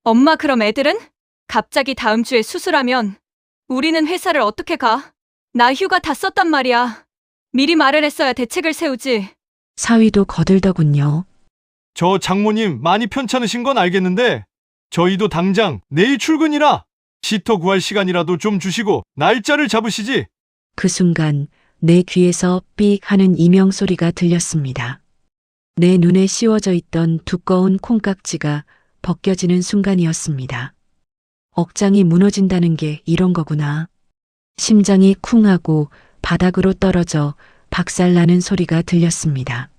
엄마, 그럼 애들은? 갑자기 다음 주에 수술하면 우리는 회사를 어떻게 가? 나 휴가 다 썼단 말이야. 미리 말을 했어야 대책을 세우지. 사위도 거들더군요. 저 장모님 많이 편찮으신 건 알겠는데 저희도 당장 내일 출근이라 시터 구할 시간이라도 좀 주시고 날짜를 잡으시지. 그 순간 내 귀에서 삑 하는 이명 소리가 들렸습니다. 내 눈에 씌워져 있던 두꺼운 콩깍지가 벗겨지는 순간이었습니다. 억장이 무너진다는 게 이런 거구나. 심장이 쿵하고 바닥으로 떨어져 박살나는 소리가 들렸습니다.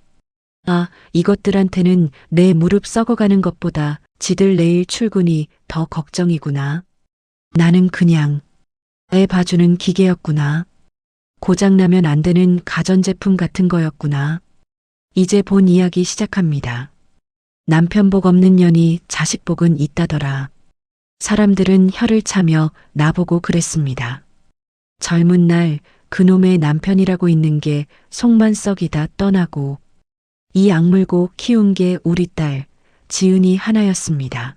아, 이것들한테는 내 무릎 썩어가는 것보다 지들 내일 출근이 더 걱정이구나. 나는 그냥 애 봐주는 기계였구나. 고장나면 안 되는 가전제품 같은 거였구나. 이제 본 이야기 시작합니다. 남편 복 없는 년이 자식 복은 있다더라. 사람들은 혀를 차며 나보고 그랬습니다. 젊은 날 그놈의 남편이라고 있는 게 속만 썩이다 떠나고 이 악물고 키운 게 우리 딸 지은이 하나였습니다.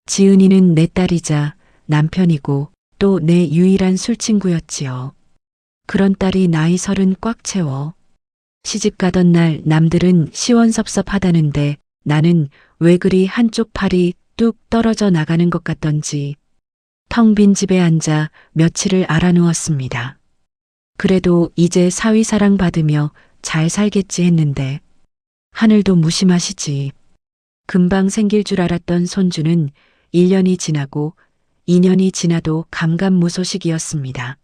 지은이는 내 딸이자 남편이고 또 내 유일한 술친구였지요. 그런 딸이 나이 30 꽉 채워 시집 가던 날 남들은 시원섭섭하다는데 나는 왜 그리 한쪽 팔이 뚝 떨어져 나가는 것 같던지 텅 빈 집에 앉아 며칠을 알아누웠습니다. 그래도 이제 사위 사랑 받으며 잘 살겠지 했는데 하늘도 무심하시지. 금방 생길 줄 알았던 손주는 1년이 지나고 2년이 지나도 감감무소식이었습니다.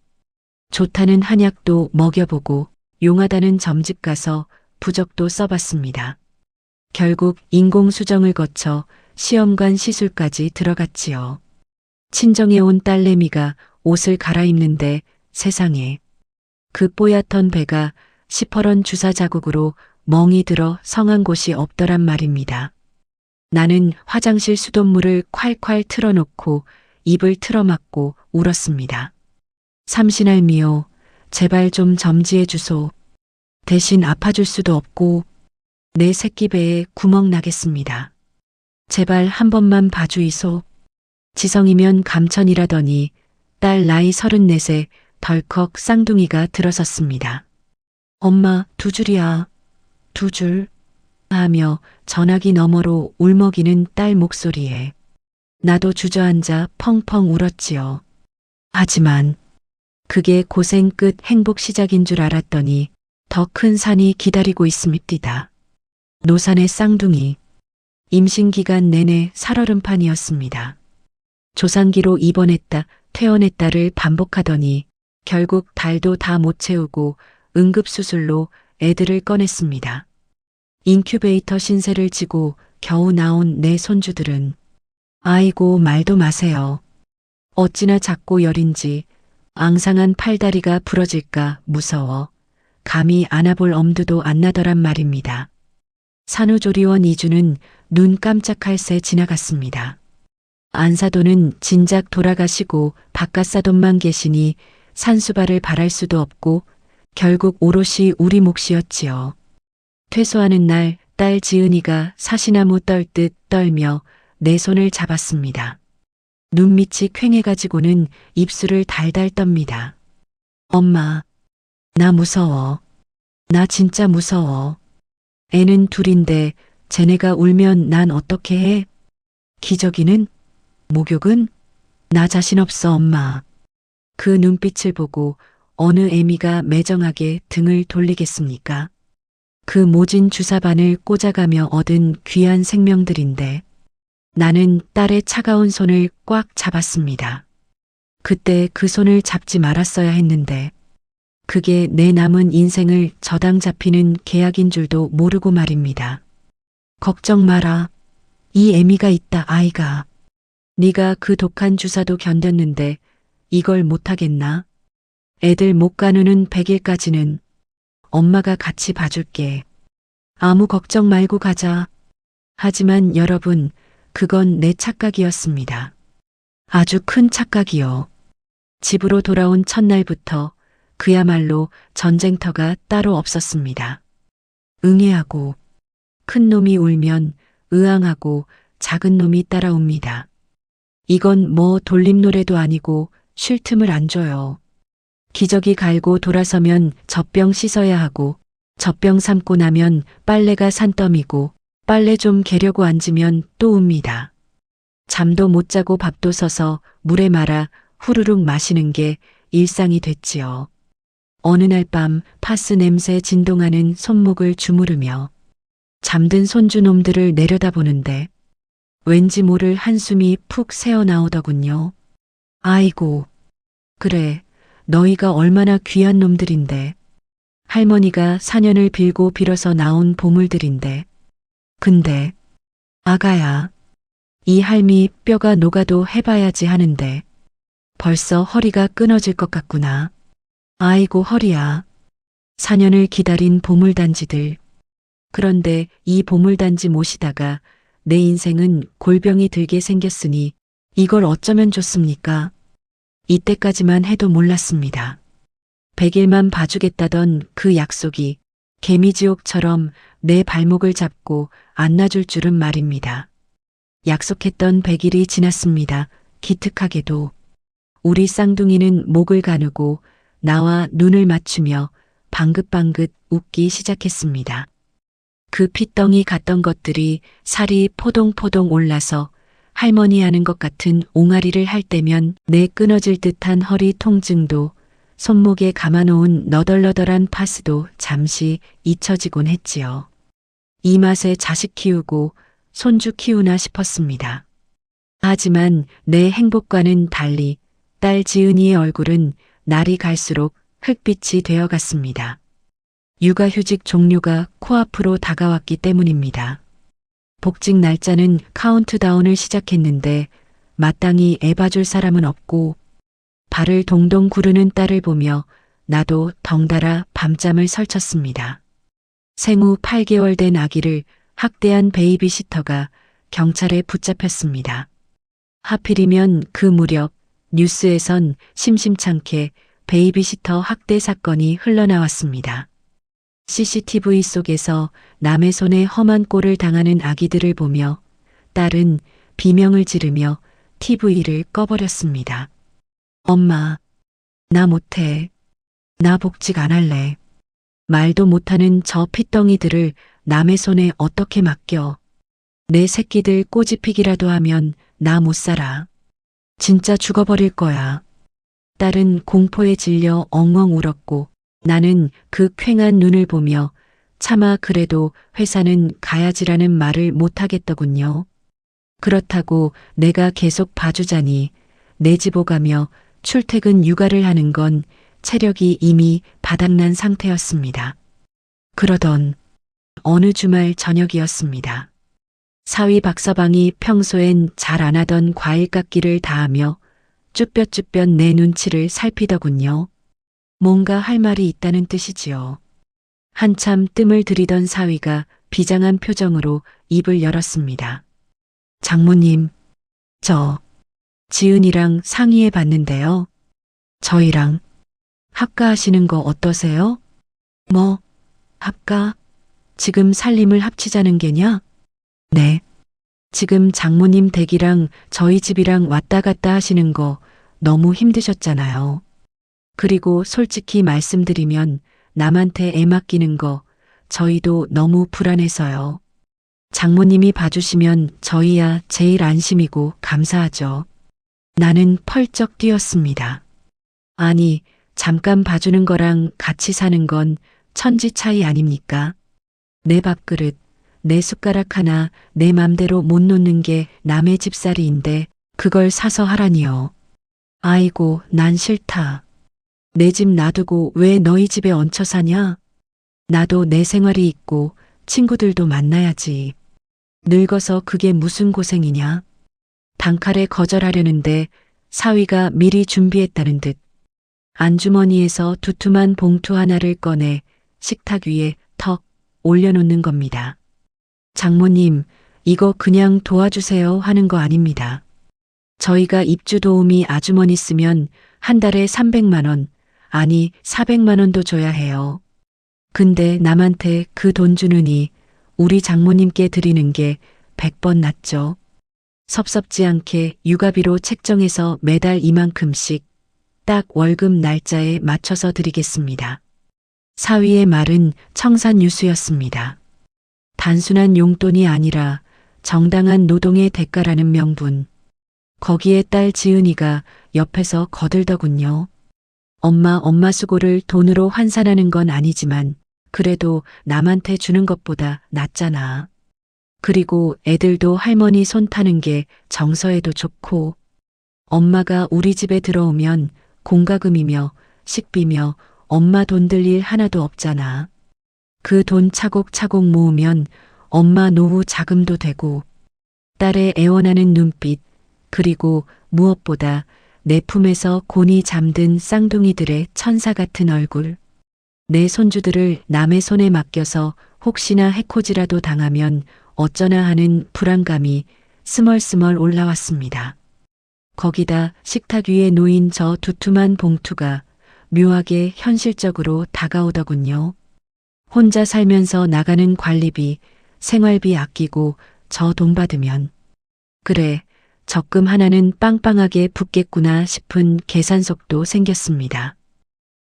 좋다는 한약도 먹여보고 용하다는 점집 가서 부적도 써봤습니다. 결국 인공수정을 거쳐 시험관 시술까지 들어갔지요. 친정에 온 딸내미가 옷을 갈아입는데 세상에 그 뽀얗던 배가 시퍼런 주사 자국으로 멍이 들어 성한 곳이 없더란 말입니다. 나는 화장실 수돗물을 콸콸 틀어놓고 입을 틀어막고 울었습니다. 삼신할미요, 제발 좀 점지해 주소. 대신 아파줄 수도 없고 내 새끼 배에 구멍 나겠습니다. 제발 한 번만 봐주이소. 지성이면 감천이라더니 딸 나이 34세 덜컥 쌍둥이가 들어섰습니다. 엄마, 2줄이야. 2줄. 하며 전화기 너머로 울먹이는 딸 목소리에 나도 주저앉아 펑펑 울었지요. 하지만 그게 고생 끝 행복 시작인 줄 알았더니 더 큰 산이 기다리고 있음입디다. 노산의 쌍둥이. 임신 기간 내내 살얼음판이었습니다. 조산기로 입원했다 퇴원했다를 반복하더니 결국 달도 다 못 채우고 응급수술로 애들을 꺼냈습니다. 인큐베이터 신세를 지고 겨우 나온 내 손주들은 아이고 말도 마세요. 어찌나 작고 여린지 앙상한 팔다리가 부러질까 무서워 감히 안아볼 엄두도 안 나더란 말입니다. 산후조리원 2주는 눈 깜짝할 새 지나갔습니다. 안사돈은 진작 돌아가시고 바깥사돈만 계시니 산수발을 바랄 수도 없고 결국 오롯이 우리 몫이었지요. 퇴소하는 날 딸 지은이가 사시나무 떨듯 떨며 내 손을 잡았습니다. 눈밑이 퀭해가지고는 입술을 달달 떱니다. 엄마, 나 무서워. 나 진짜 무서워. 애는 둘인데 쟤네가 울면 난 어떻게 해? 기저귀는? 목욕은? 나 자신 없어, 엄마. 그 눈빛을 보고 어느 애미가 매정하게 등을 돌리겠습니까? 그 모진 주사바늘 꽂아가며 얻은 귀한 생명들인데 나는 딸의 차가운 손을 꽉 잡았습니다. 그때 그 손을 잡지 말았어야 했는데 그게 내 남은 인생을 저당 잡히는 계약인 줄도 모르고 말입니다. 걱정 마라. 이 애미가 있다, 아이가. 네가 그 독한 주사도 견뎠는데 이걸 못하겠나? 애들 못 가누는 100일까지는 엄마가 같이 봐줄게. 아무 걱정 말고 가자. 하지만 여러분, 그건 내 착각이었습니다. 아주 큰 착각이요. 집으로 돌아온 첫날부터 그야말로 전쟁터가 따로 없었습니다. 응애하고 큰 놈이 울면 의앙하고 작은 놈이 따라옵니다. 이건 뭐 돌림노래도 아니고 쉴 틈을 안 줘요. 기저귀 갈고 돌아서면 젖병 씻어야 하고 젖병 삶고 나면 빨래가 산더미고 빨래 좀 개려고 앉으면 또 웁니다. 잠도 못 자고 밥도 서서 물에 말아 후루룩 마시는 게 일상이 됐지요. 어느 날 밤 파스 냄새 진동하는 손목을 주무르며 잠든 손주놈들을 내려다보는데 왠지 모를 한숨이 푹 새어나오더군요. 아이고, 그래, 너희가 얼마나 귀한 놈들인데. 할머니가 사년을 빌고 빌어서 나온 보물들인데. 근데, 아가야, 이 할미 뼈가 녹아도 해봐야지 하는데 벌써 허리가 끊어질 것 같구나. 아이고 허리야. 4년을 기다린 보물단지들. 그런데 이 보물단지 모시다가 내 인생은 골병이 들게 생겼으니 이걸 어쩌면 좋습니까? 이때까지만 해도 몰랐습니다. 100일만 봐주겠다던 그 약속이 개미지옥처럼 내 발목을 잡고 안놔줄 줄은 말입니다. 약속했던 100일이 지났습니다. 기특하게도. 우리 쌍둥이는 목을 가누고 나와 눈을 맞추며 방긋방긋 웃기 시작했습니다. 그 핏덩이 같던 것들이 살이 포동포동 올라서 할머니 하는 것 같은 옹알이를 할 때면 내 끊어질 듯한 허리 통증도 손목에 감아놓은 너덜너덜한 파스도 잠시 잊혀지곤 했지요. 이 맛에 자식 키우고 손주 키우나 싶었습니다. 하지만 내 행복과는 달리 딸 지은이의 얼굴은 날이 갈수록 흑빛이 되어갔습니다. 육아휴직 종료가 코앞으로 다가왔기 때문입니다. 복직 날짜는 카운트다운을 시작했는데 마땅히 애 봐줄 사람은 없고 발을 동동 구르는 딸을 보며 나도 덩달아 밤잠을 설쳤습니다. 생후 8개월 된 아기를 학대한 베이비시터가 경찰에 붙잡혔습니다. 하필이면 그 무렵 뉴스에선 심심찮게 베이비시터 학대 사건이 흘러나왔습니다. CCTV 속에서 남의 손에 험한 꼴을 당하는 아기들을 보며 딸은 비명을 지르며 TV를 꺼버렸습니다. 엄마, 나 못해. 나 복직 안 할래. 말도 못하는 저 핏덩이들을 남의 손에 어떻게 맡겨. 내 새끼들 꼬집히기라도 하면 나 못 살아. 진짜 죽어버릴 거야. 딸은 공포에 질려 엉엉 울었고 나는 그 퀭한 눈을 보며 차마 그래도 회사는 가야지라는 말을 못하겠더군요. 그렇다고 내가 계속 봐주자니 내 집 오가며 출퇴근 육아를 하는 건 체력이 이미 바닥난 상태였습니다. 그러던 어느 주말 저녁이었습니다. 사위 박서방이 평소엔 잘 안 하던 과일 깎기를 다하며 쭈뼛쭈뼛 내 눈치를 살피더군요. 뭔가 할 말이 있다는 뜻이지요. 한참 뜸을 들이던 사위가 비장한 표정으로 입을 열었습니다. 장모님, 저 지은이랑 상의해 봤는데요. 저희랑 합가하시는 거 어떠세요? 뭐, 합가? 지금 살림을 합치자는 게냐? 네. 지금 장모님 댁이랑 저희 집이랑 왔다 갔다 하시는 거 너무 힘드셨잖아요. 그리고 솔직히 말씀드리면 남한테 애 맡기는 거 저희도 너무 불안해서요. 장모님이 봐주시면 저희야 제일 안심이고 감사하죠. 나는 펄쩍 뛰었습니다. 아니, 잠깐 봐주는 거랑 같이 사는 건 천지 차이 아닙니까? 내 밥그릇, 내 숟가락 하나 내 맘대로 못 놓는 게 남의 집살이인데 그걸 사서 하라니요. 아이고, 난 싫다. 내 집 놔두고 왜 너희 집에 얹혀 사냐? 나도 내 생활이 있고 친구들도 만나야지. 늙어서 그게 무슨 고생이냐? 단칼에 거절하려는데 사위가 미리 준비했다는 듯 안주머니에서 두툼한 봉투 하나를 꺼내 식탁 위에 턱 올려놓는 겁니다. 장모님, 이거 그냥 도와주세요 하는 거 아닙니다. 저희가 입주 도우미 아주머니 쓰면 한 달에 300만 원, 아니 400만 원도 줘야 해요. 근데 남한테 그 돈 주느니 우리 장모님께 드리는 게 100번 낫죠. 섭섭지 않게 육아비로 책정해서 매달 이만큼씩 딱 월급 날짜에 맞춰서 드리겠습니다. 사위의 말은 청산유수였습니다. 단순한 용돈이 아니라 정당한 노동의 대가라는 명분. 거기에 딸 지은이가 옆에서 거들더군요. 엄마 수고를 돈으로 환산하는 건 아니지만 그래도 남한테 주는 것보다 낫잖아. 그리고 애들도 할머니 손 타는 게 정서에도 좋고 엄마가 우리 집에 들어오면 공과금이며 식비며 엄마 돈 들 일 하나도 없잖아. 그 돈 차곡차곡 모으면 엄마 노후 자금도 되고 딸의 애원하는 눈빛 그리고 무엇보다 내 품에서 곤히 잠든 쌍둥이들의 천사 같은 얼굴. 내 손주들을 남의 손에 맡겨서 혹시나 해코지라도 당하면 어쩌나 하는 불안감이 스멀스멀 올라왔습니다. 거기다 식탁 위에 놓인 저 두툼한 봉투가 묘하게 현실적으로 다가오더군요. 혼자 살면서 나가는 관리비, 생활비 아끼고 저 돈 받으면 그래, 적금 하나는 빵빵하게 붙겠구나 싶은 계산속도 생겼습니다.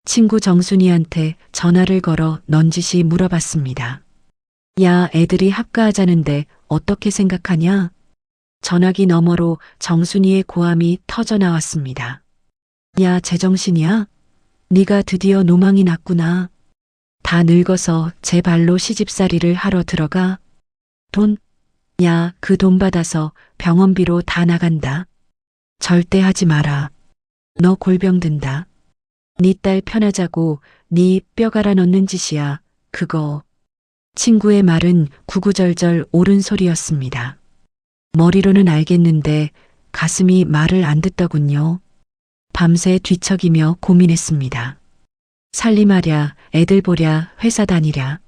친구 정순이한테 전화를 걸어 넌지시 물어봤습니다. 야, 애들이 합가하자는데 어떻게 생각하냐? 전화기 너머로 정순이의 고함이 터져 나왔습니다. 야, 제정신이야? 네가 드디어 노망이 났구나. 다 늙어서 제 발로 시집살이를 하러 들어가? 돈? 야, 그 돈 받아서 병원비로 다 나간다. 절대 하지 마라. 너 골병 든다. 네 딸 편하자고 네 뼈 갈아 넣는 짓이야. 그거. 친구의 말은 구구절절 옳은 소리였습니다. 머리로는 알겠는데 가슴이 말을 안 듣더군요. 밤새 뒤척이며 고민했습니다. 살림하랴, 애들 보랴, 회사 다니랴.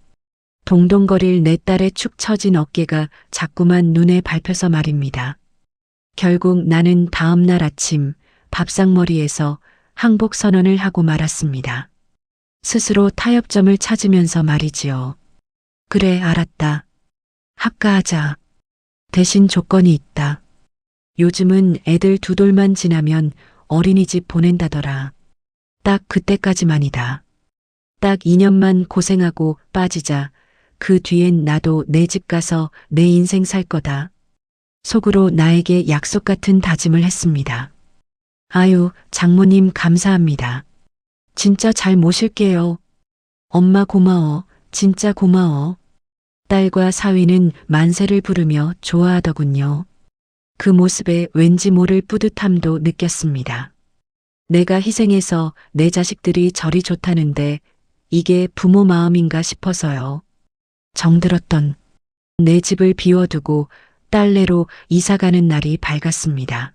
동동거릴 내 딸의 축 처진 어깨가 자꾸만 눈에 밟혀서 말입니다. 결국 나는 다음 날 아침 밥상머리에서 항복 선언을 하고 말았습니다. 스스로 타협점을 찾으면서 말이지요. 그래, 알았다. 합가하자. 대신 조건이 있다. 요즘은 애들 두 돌만 지나면 어린이집 보낸다더라. 딱 그때까지만이다. 딱 2년만 고생하고 빠지자. 그 뒤엔 나도 내 집 가서 내 인생 살 거다. 속으로 나에게 약속 같은 다짐을 했습니다. 아유, 장모님 감사합니다. 진짜 잘 모실게요. 엄마 고마워. 진짜 고마워. 딸과 사위는 만세를 부르며 좋아하더군요. 그 모습에 왠지 모를 뿌듯함도 느꼈습니다. 내가 희생해서 내 자식들이 저리 좋다는데 이게 부모 마음인가 싶어서요. 정들었던 내 집을 비워두고 딸네로 이사가는 날이 밝았습니다.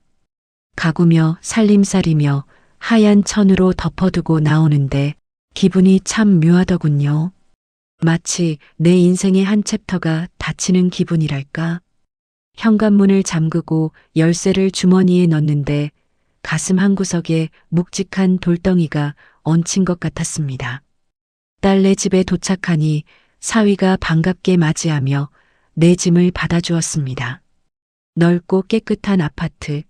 가구며 살림살이며 하얀 천으로 덮어두고 나오는데 기분이 참 묘하더군요. 마치 내 인생의 한 챕터가 닫히는 기분이랄까. 현관문을 잠그고 열쇠를 주머니에 넣는데 가슴 한구석에 묵직한 돌덩이가 얹힌 것 같았습니다. 딸네 집에 도착하니 사위가 반갑게 맞이하며 내 짐을 받아주었습니다. 넓고 깨끗한 아파트,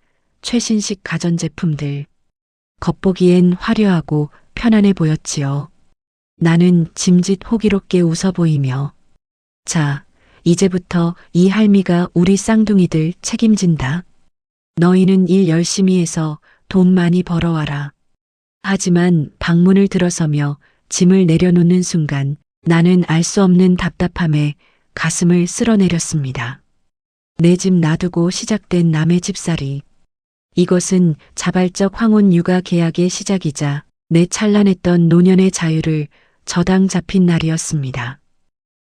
최신식 가전제품들. 겉보기엔 화려하고 편안해 보였지요. 나는 짐짓 호기롭게 웃어 보이며 자, 이제부터 이 할미가 우리 쌍둥이들 책임진다. 너희는 일 열심히 해서 돈 많이 벌어와라. 하지만 방문을 들어서며 짐을 내려놓는 순간 나는 알 수 없는 답답함에 가슴을 쓸어내렸습니다. 내 집 놔두고 시작된 남의 집살이. 이것은 자발적 황혼 육아 계약의 시작이자 내 찬란했던 노년의 자유를 저당 잡힌 날이었습니다.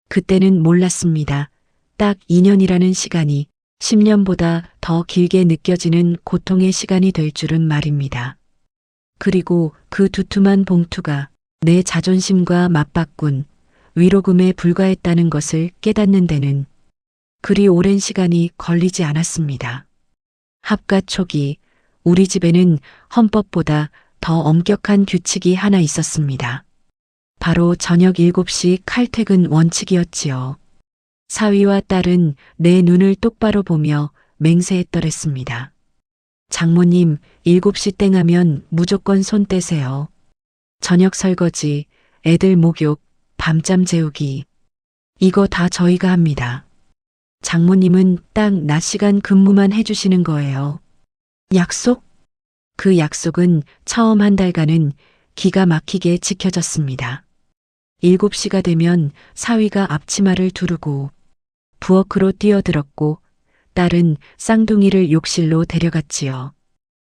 그때는 몰랐습니다. 딱 2년이라는 시간이 10년보다 더 길게 느껴지는 고통의 시간이 될 줄은 말입니다. 그리고 그 두툼한 봉투가 내 자존심과 맞바꾼 위로금에 불과했다는 것을 깨닫는 데는 그리 오랜 시간이 걸리지 않았습니다. 합가 초기 우리 집에는 헌법보다 더 엄격한 규칙이 하나 있었습니다. 바로 저녁 7시 칼퇴근 원칙이었지요. 사위와 딸은 내 눈을 똑바로 보며 맹세했더랬습니다. 장모님, 7시 땡 하면 무조건 손 떼세요. 저녁 설거지, 애들 목욕, 밤잠 재우기. 이거 다 저희가 합니다. 장모님은 딱 낮 시간 근무만 해주시는 거예요. 약속? 그 약속은 처음 한 달간은 기가 막히게 지켜졌습니다. 7시가 되면 사위가 앞치마를 두르고 부엌으로 뛰어들었고 딸은 쌍둥이를 욕실로 데려갔지요.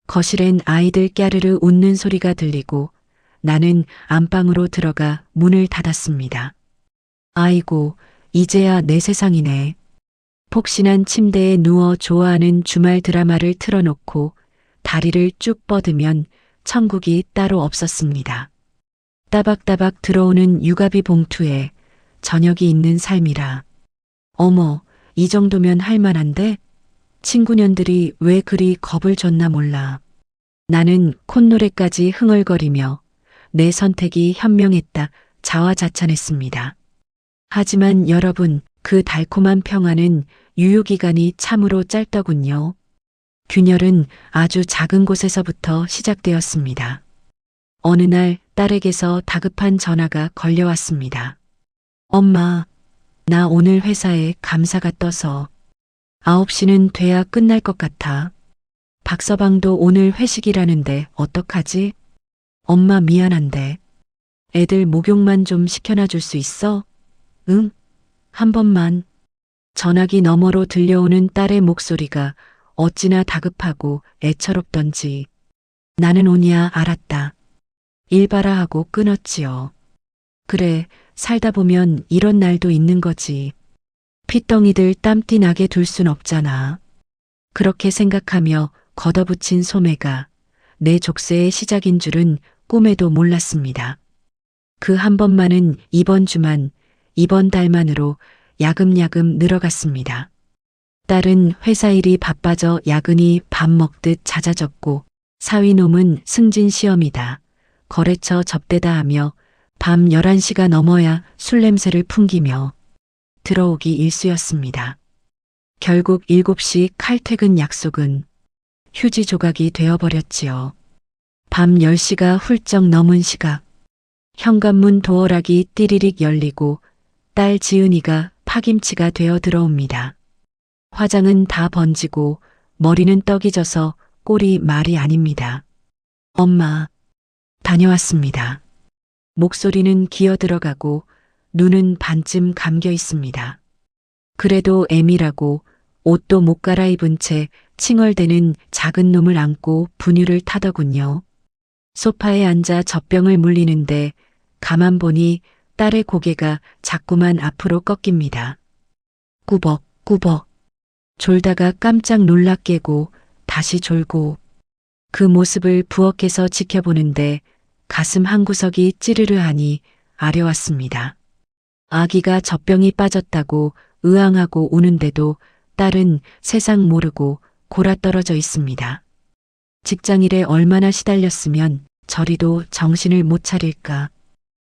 거실엔 아이들 깨르르 웃는 소리가 들리고 나는 안방으로 들어가 문을 닫았습니다. 아이고, 이제야 내 세상이네. 폭신한 침대에 누워 좋아하는 주말 드라마를 틀어놓고 다리를 쭉 뻗으면 천국이 따로 없었습니다. 따박따박 들어오는 육아비 봉투에 저녁이 있는 삶이라. 어머, 이 정도면 할만한데? 친구년들이 왜 그리 겁을 줬나 몰라. 나는 콧노래까지 흥얼거리며 내 선택이 현명했다 자화자찬했습니다. 하지만 여러분, 그 달콤한 평화는 유효기간이 참으로 짧더군요. 균열은 아주 작은 곳에서부터 시작되었습니다. 어느 날 딸에게서 다급한 전화가 걸려왔습니다. 엄마, 나 오늘 회사에 감사가 떠서 9시는 돼야 끝날 것 같아. 박서방도 오늘 회식이라는데 어떡하지? 엄마 미안한데. 애들 목욕만 좀 시켜놔 줄 수 있어? 응? 한 번만. 전화기 너머로 들려오는 딸의 목소리가 어찌나 다급하고 애처롭던지. 나는 오냐 알았다. 일 봐라 하고 끊었지요. 그래, 살다 보면 이런 날도 있는 거지. 핏덩이들 땀띠 나게 둘 순 없잖아. 그렇게 생각하며 걷어붙인 소매가 내 족쇄의 시작인 줄은 꿈에도 몰랐습니다. 그 한 번만은 이번 주만, 이번 달만으로 야금야금 늘어갔습니다. 딸은 회사 일이 바빠져 야근이 밥 먹듯 잦아졌고 사위놈은 승진 시험이다. 거래처 접대다 하며 밤 11시가 넘어야 술 냄새를 풍기며 들어오기 일쑤였습니다. 결국 7시 칼퇴근 약속은 휴지 조각이 되어버렸지요. 밤 10시가 훌쩍 넘은 시각. 현관문 도어락이 띠리릭 열리고 딸 지은이가 파김치가 되어 들어옵니다. 화장은 다 번지고 머리는 떡이 져서 꼴이 말이 아닙니다. 엄마, 다녀왔습니다. 목소리는 기어 들어가고 눈은 반쯤 감겨 있습니다. 그래도 애미라고 옷도 못 갈아입은 채 칭얼대는 작은 놈을 안고 분유를 타더군요. 소파에 앉아 젖병을 물리는데 가만 보니 딸의 고개가 자꾸만 앞으로 꺾입니다. 꾸벅꾸벅. 졸다가 깜짝 놀라 깨고 다시 졸고 그 모습을 부엌에서 지켜보는데 가슴 한구석이 찌르르하니 아려왔습니다. 아기가 젖병이 빠졌다고 의앙하고 우는데도 딸은 세상 모르고 골아떨어져 있습니다. 직장일에 얼마나 시달렸으면 저리도 정신을 못 차릴까.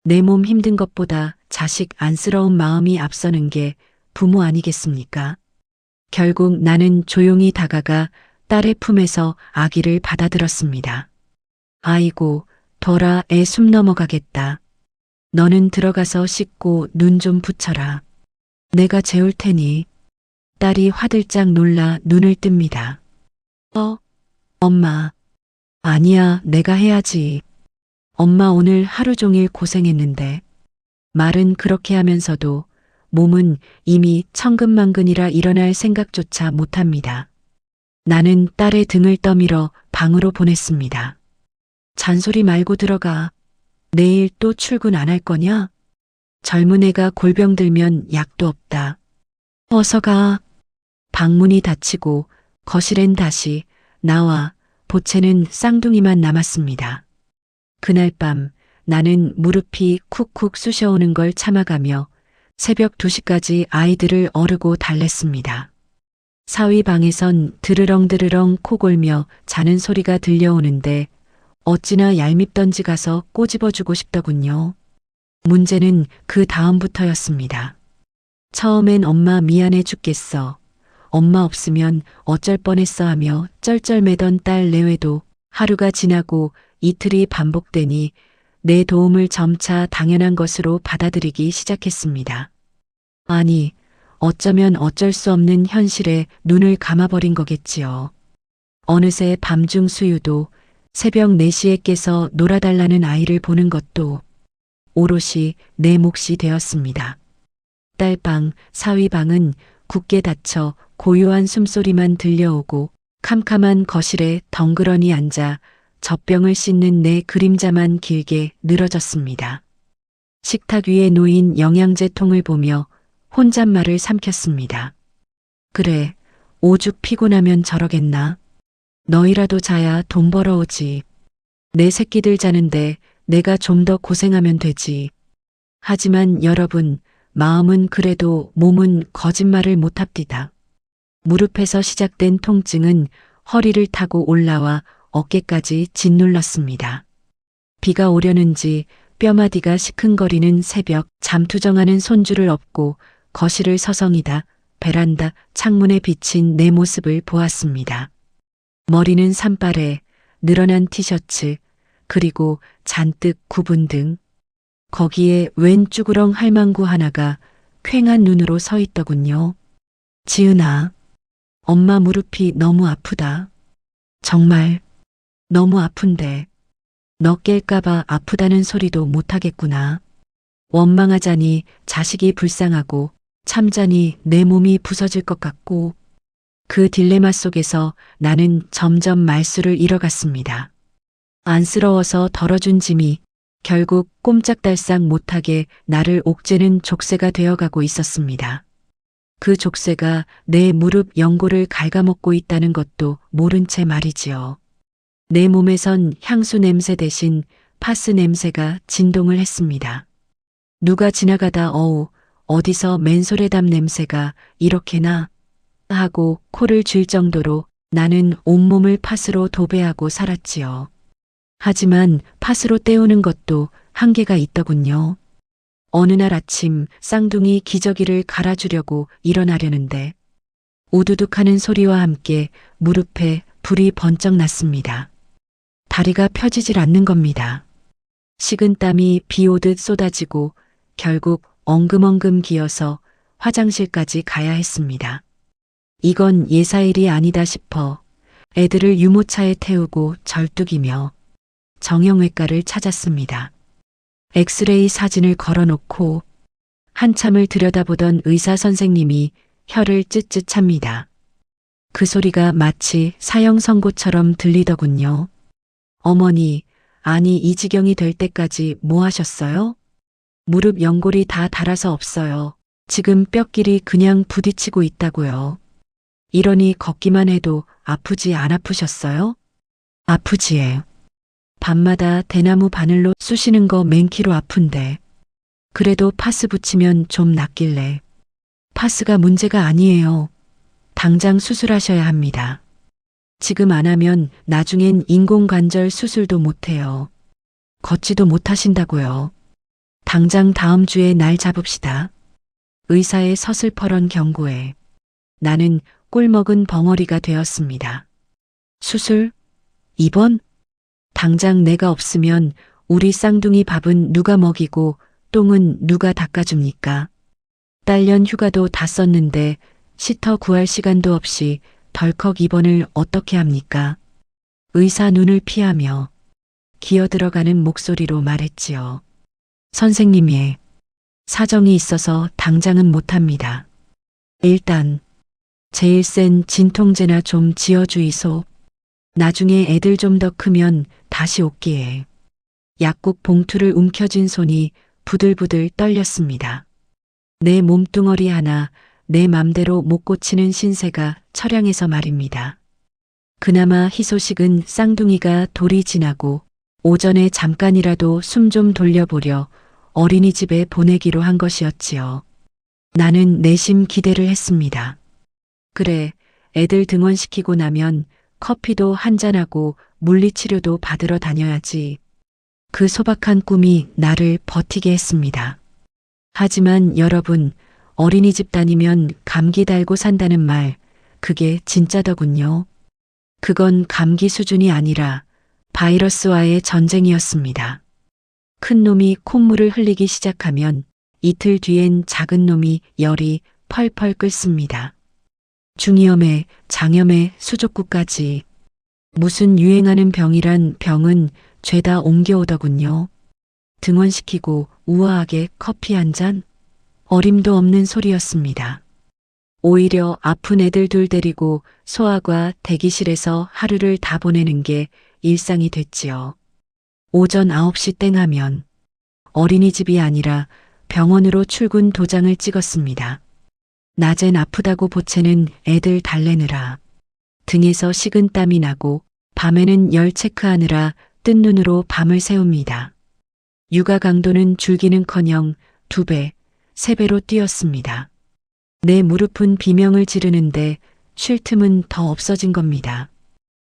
내 몸 힘든 것보다 자식 안쓰러운 마음이 앞서는 게 부모 아니겠습니까? 결국 나는 조용히 다가가 딸의 품에서 아기를 받아들었습니다. 아이고, 덜아 애 숨 넘어가겠다. 너는 들어가서 씻고 눈 좀 붙여라. 내가 재울 테니. 딸이 화들짝 놀라 눈을 뜹니다. 엄마. 아니야, 내가 해야지. 엄마 오늘 하루 종일 고생했는데. 말은 그렇게 하면서도 몸은 이미 천근만근이라 일어날 생각조차 못합니다. 나는 딸의 등을 떠밀어 방으로 보냈습니다. 잔소리 말고 들어가. 내일 또 출근 안 할 거냐? 젊은 애가 골병 들면 약도 없다. 어서 가. 방문이 닫히고 거실엔 다시 나와 보채는 쌍둥이만 남았습니다. 그날 밤 나는 무릎이 쿡쿡 쑤셔오는 걸 참아가며 새벽 2시까지 아이들을 어르고 달랬습니다. 사위 방에선 드르렁드르렁 코골며 자는 소리가 들려오는데 어찌나 얄밉던지 가서 꼬집어주고 싶더군요. 문제는 그 다음부터였습니다. 처음엔 엄마 미안해 죽겠어. 엄마 없으면 어쩔 뻔했어 하며 쩔쩔매던 딸 내외도 하루가 지나고 이틀이 반복되니 내 도움을 점차 당연한 것으로 받아들이기 시작했습니다. 아니, 어쩌면 어쩔 수 없는 현실에 눈을 감아버린 거겠지요. 어느새 밤중 수유도 새벽 4시에 깨서 놀아달라는 아이를 보는 것도 오롯이 내 몫이 되었습니다. 딸방, 사위방은 굳게 닫혀 고요한 숨소리만 들려오고 캄캄한 거실에 덩그러니 앉아 젖병을 씻는 내 그림자만 길게 늘어졌습니다. 식탁 위에 놓인 영양제 통을 보며 혼잣말을 삼켰습니다. 그래, 오죽 피곤하면 저러겠나? 너희라도 자야 돈 벌어오지. 내 새끼들 자는데 내가 좀 더 고생하면 되지. 하지만 여러분, 마음은 그래도 몸은 거짓말을 못합디다. 무릎에서 시작된 통증은 허리를 타고 올라와 어깨까지 짓눌렀습니다. 비가 오려는지 뼈마디가 시큰거리는 새벽 잠투정하는 손주를 업고 거실을 서성이다 베란다 창문에 비친 내 모습을 보았습니다. 머리는 산발에 늘어난 티셔츠 그리고 잔뜩 굽은 등 거기에 웬 쭈그렁 할망구 하나가 퀭한 눈으로 서 있더군요. 지은아, 엄마 무릎이 너무 아프다. 정말 너무 아픈데 너 깰까봐 아프다는 소리도 못하겠구나. 원망하자니 자식이 불쌍하고 참자니 내 몸이 부서질 것 같고 그 딜레마 속에서 나는 점점 말수를 잃어갔습니다. 안쓰러워서 덜어준 짐이 결국 꼼짝달싹 못하게 나를 옥죄는 족쇄가 되어가고 있었습니다. 그 족쇄가 내 무릎 연골을 갉아먹고 있다는 것도 모른 채 말이지요. 내 몸에선 향수 냄새 대신 파스 냄새가 진동을 했습니다. 누가 지나가다 어디서 맨솔에담 냄새가 이렇게나 하고 코를 쥘 정도로 나는 온몸을 팥으로 도배하고 살았지요. 하지만 팥으로 때우는 것도 한계가 있더군요. 어느 날 아침 쌍둥이 기저귀를 갈아주려고 일어나려는데 우두둑하는 소리와 함께 무릎에 불이 번쩍 났습니다. 다리가 펴지질 않는 겁니다. 식은땀이 비 오듯 쏟아지고 결국 엉금엉금 기어서 화장실까지 가야 했습니다. 이건 예사일이 아니다 싶어 애들을 유모차에 태우고 절뚝이며 정형외과를 찾았습니다. 엑스레이 사진을 걸어놓고 한참을 들여다보던 의사 선생님이 혀를 쯧쯧 찹니다. 그 소리가 마치 사형 선고처럼 들리더군요. 어머니, 아니 이 지경이 될 때까지 뭐 하셨어요? 무릎 연골이 다 닳아서 없어요. 지금 뼈끼리 그냥 부딪히고 있다고요. 이러니 걷기만 해도 아프지 안 아프셨어요? 아프지에. 밤마다 대나무 바늘로 쑤시는 거 맨키로 아픈데. 그래도 파스 붙이면 좀 낫길래. 파스가 문제가 아니에요. 당장 수술하셔야 합니다. 지금 안 하면 나중엔 인공관절 수술도 못해요. 걷지도 못하신다고요. 당장 다음 주에 날 잡읍시다. 의사의 서슬퍼런 경고에 나는 꿀먹은 벙어리가 되었습니다. 수술? 입원? 당장 내가 없으면 우리 쌍둥이 밥은 누가 먹이고 똥은 누가 닦아줍니까? 딸년 휴가도 다 썼는데 시터 구할 시간도 없이 덜컥 입원을 어떻게 합니까? 의사 눈을 피하며 기어들어가는 목소리로 말했지요. 선생님의 사정이 있어서 당장은 못합니다. 일단 제일 센 진통제나 좀 지어주이소. 나중에 애들 좀 더 크면 다시 올기에. 약국 봉투를 움켜쥔 손이 부들부들 떨렸습니다. 내 몸뚱어리 하나 내 맘대로 못 고치는 신세가 처량해서 말입니다. 그나마 희소식은 쌍둥이가 돌이 지나고 오전에 잠깐이라도 숨 좀 돌려보려 어린이집에 보내기로 한 것이었지요. 나는 내심 기대를 했습니다. 그래, 애들 등원시키고 나면 커피도 한잔하고 물리치료도 받으러 다녀야지. 그 소박한 꿈이 나를 버티게 했습니다. 하지만 여러분, 어린이집 다니면 감기 달고 산다는 말 그게 진짜더군요. 그건 감기 수준이 아니라 바이러스와의 전쟁이었습니다. 큰 놈이 콧물을 흘리기 시작하면 이틀 뒤엔 작은 놈이 열이 펄펄 끓습니다. 중이염에 장염에 수족구까지. 무슨 유행하는 병이란 병은 죄다 옮겨오더군요. 등원시키고 우아하게 커피 한 잔? 어림도 없는 소리였습니다. 오히려 아픈 애들 둘 데리고 소아과 대기실에서 하루를 다 보내는 게 일상이 됐지요. 오전 9시 땡 하면 어린이집이 아니라 병원으로 출근 도장을 찍었습니다. 낮엔 아프다고 보채는 애들 달래느라 등에서 식은 땀이 나고 밤에는 열 체크하느라 뜬 눈으로 밤을 새웁니다. 육아 강도는 줄기는커녕 2배, 3배로 뛰었습니다. 내 무릎은 비명을 지르는데 쉴 틈은 더 없어진 겁니다.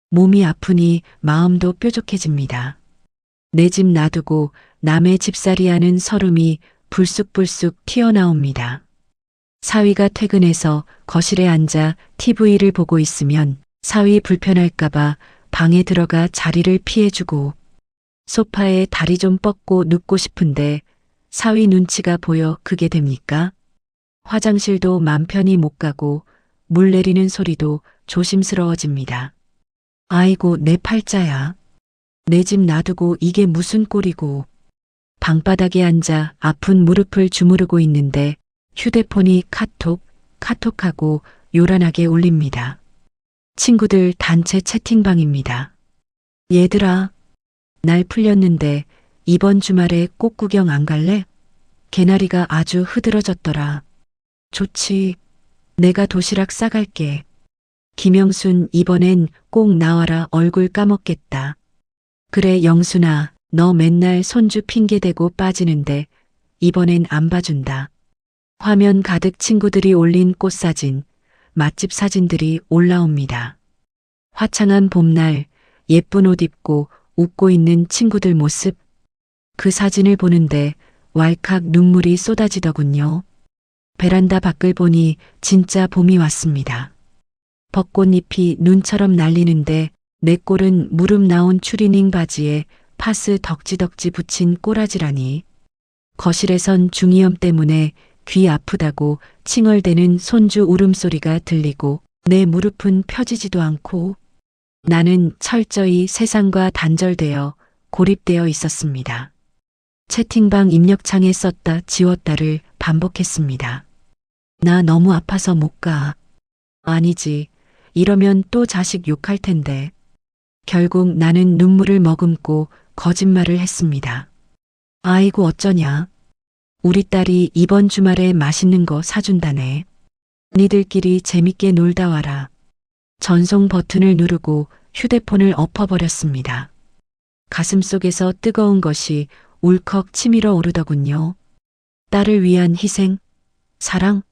몸이 아프니 마음도 뾰족해집니다. 내 집 놔두고 남의 집살이하는 서름이 불쑥불쑥 튀어나옵니다. 사위가 퇴근해서 거실에 앉아 TV를 보고 있으면 사위 불편할까봐 방에 들어가 자리를 피해주고 소파에 다리 좀 뻗고 눕고 싶은데 사위 눈치가 보여 그게 됩니까? 화장실도 맘 편히 못 가고 물 내리는 소리도 조심스러워집니다. 아이고 내 팔자야. 내 집 놔두고 이게 무슨 꼴이고. 방바닥에 앉아 아픈 무릎을 주무르고 있는데 휴대폰이 카톡하고 요란하게 울립니다. 친구들 단체 채팅방입니다. 얘들아, 날 풀렸는데 이번 주말에 꽃 구경 안 갈래? 개나리가 아주 흐드러졌더라. 좋지. 내가 도시락 싸갈게. 김영순 이번엔 꼭 나와라 얼굴 까먹겠다. 그래 영순아, 너 맨날 손주 핑계대고 빠지는데 이번엔 안 봐준다. 화면 가득 친구들이 올린 꽃사진, 맛집 사진들이 올라옵니다. 화창한 봄날 예쁜 옷 입고 웃고 있는 친구들 모습. 그 사진을 보는데 왈칵 눈물이 쏟아지더군요. 베란다 밖을 보니 진짜 봄이 왔습니다. 벚꽃잎이 눈처럼 날리는데 내 꼴은 무릎 나온 추리닝 바지에 파스 덕지덕지 붙인 꼬라지라니. 거실에선 중이염 때문에 귀 아프다고 칭얼대는 손주 울음소리가 들리고 내 무릎은 펴지지도 않고 나는 철저히 세상과 단절되어 고립되어 있었습니다. 채팅방 입력창에 썼다 지웠다를 반복했습니다. 나 너무 아파서 못 가. 아니지. 이러면 또 자식 욕할 텐데. 결국 나는 눈물을 머금고 거짓말을 했습니다. 아이고 어쩌냐. 우리 딸이 이번 주말에 맛있는 거 사준다네. 니들끼리 재밌게 놀다 와라. 전송 버튼을 누르고 휴대폰을 엎어버렸습니다. 가슴속에서 뜨거운 것이 울컥 치밀어 오르더군요. 딸을 위한 희생, 사랑,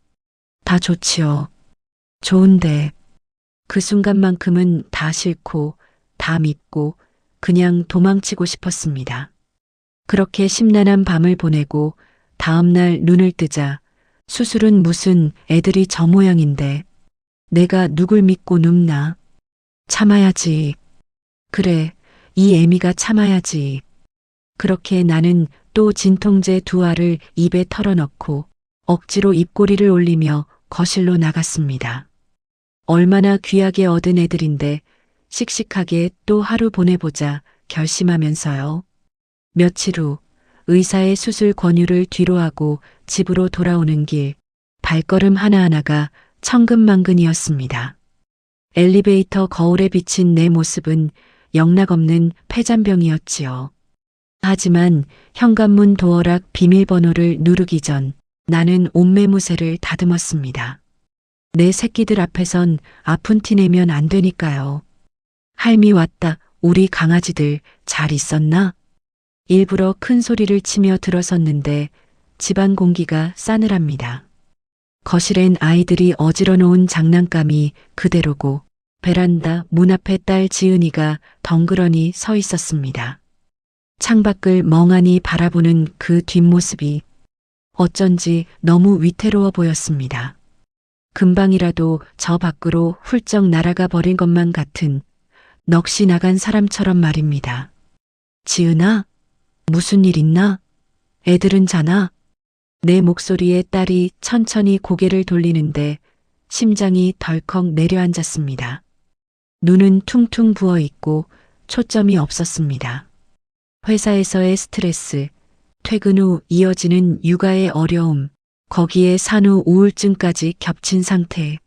다 좋지요. 좋은데 그 순간만큼은 다 싫고 다 믿고 그냥 도망치고 싶었습니다. 그렇게 심란한 밤을 보내고 다음날 눈을 뜨자 수술은 무슨 애들이 저 모양인데 내가 누굴 믿고 눕나. 참아야지. 그래, 이 애미가 참아야지. 그렇게 나는 또 진통제 2알을 입에 털어넣고 억지로 입꼬리를 올리며 거실로 나갔습니다. 얼마나 귀하게 얻은 애들인데 씩씩하게 또 하루 보내보자 결심하면서요. 며칠 후 의사의 수술 권유를 뒤로하고 집으로 돌아오는 길 발걸음 하나하나가 천근만근이었습니다. 엘리베이터 거울에 비친 내 모습은 영락없는 폐잔병이었지요. 하지만 현관문 도어락 비밀번호를 누르기 전 나는 옷매무새를 다듬었습니다. 내 새끼들 앞에선 아픈 티 내면 안 되니까요. 할미 왔다. 우리 강아지들 잘 있었나? 일부러 큰 소리를 치며 들어섰는데 집안 공기가 싸늘합니다. 거실엔 아이들이 어지러 놓은 장난감이 그대로고 베란다 문 앞에 딸 지은이가 덩그러니 서 있었습니다. 창밖을 멍하니 바라보는 그 뒷모습이 어쩐지 너무 위태로워 보였습니다. 금방이라도 저 밖으로 훌쩍 날아가 버린 것만 같은 넋이 나간 사람처럼 말입니다. 지은아, 무슨 일 있나? 애들은 자나? 내 목소리에 딸이 천천히 고개를 돌리는데 심장이 덜컥 내려앉았습니다. 눈은 퉁퉁 부어 있고 초점이 없었습니다. 회사에서의 스트레스, 퇴근 후 이어지는 육아의 어려움, 거기에 산후 우울증까지 겹친 상태.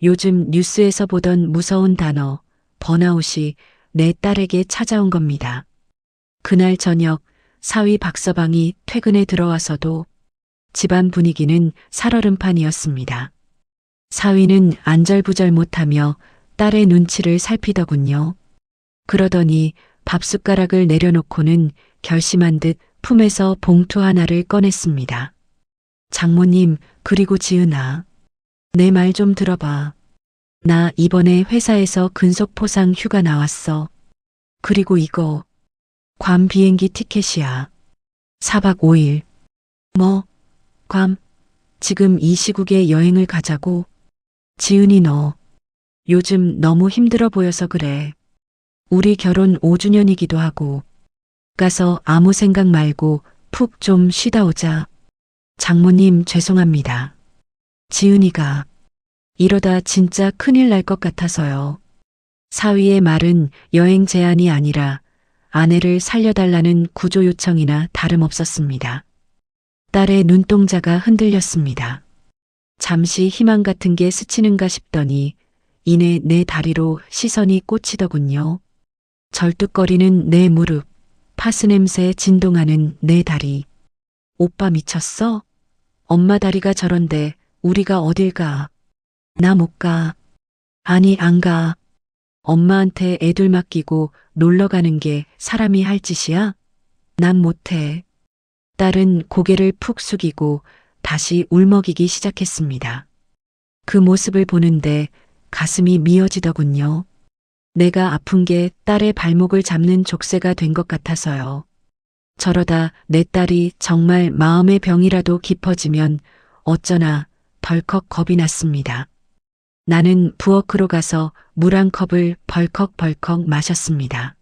요즘 뉴스에서 보던 무서운 단어, 번아웃이 내 딸에게 찾아온 겁니다. 그날 저녁 사위 박서방이 퇴근에 들어와서도 집안 분위기는 살얼음판이었습니다. 사위는 안절부절 못하며 딸의 눈치를 살피더군요. 그러더니 밥숟가락을 내려놓고는 결심한 듯 품에서 봉투 하나를 꺼냈습니다. 장모님, 그리고 지은아, 내 말 좀 들어봐. 나 이번에 회사에서 근속포상 휴가 나왔어. 그리고 이거 괌 비행기 티켓이야. 4박 5일. 뭐? 괌? 지금 이 시국에 여행을 가자고? 지은이 너 요즘 너무 힘들어 보여서 그래. 우리 결혼 5주년이기도 하고. 가서 아무 생각 말고 푹 좀 쉬다 오자. 장모님 죄송합니다. 지은이가 이러다 진짜 큰일 날 것 같아서요. 사위의 말은 여행 제안이 아니라 아내를 살려달라는 구조 요청이나 다름없었습니다. 딸의 눈동자가 흔들렸습니다. 잠시 희망 같은 게 스치는가 싶더니 이내 내 다리로 시선이 꽂히더군요. 절뚝거리는 내 무릎, 파스 냄새에 진동하는 내 다리. 오빠 미쳤어? 엄마 다리가 저런데 우리가 어딜 가? 나 못 가. 아니 안 가. 엄마한테 애들 맡기고 놀러 가는 게 사람이 할 짓이야? 난 못해. 딸은 고개를 푹 숙이고 다시 울먹이기 시작했습니다. 그 모습을 보는데 가슴이 미어지더군요. 내가 아픈 게 딸의 발목을 잡는 족쇄가 된 것 같아서요. 저러다 내 딸이 정말 마음의 병이라도 깊어지면 어쩌나 덜컥 겁이 났습니다. 나는 부엌으로 가서 물 한 컵을 벌컥벌컥 마셨습니다.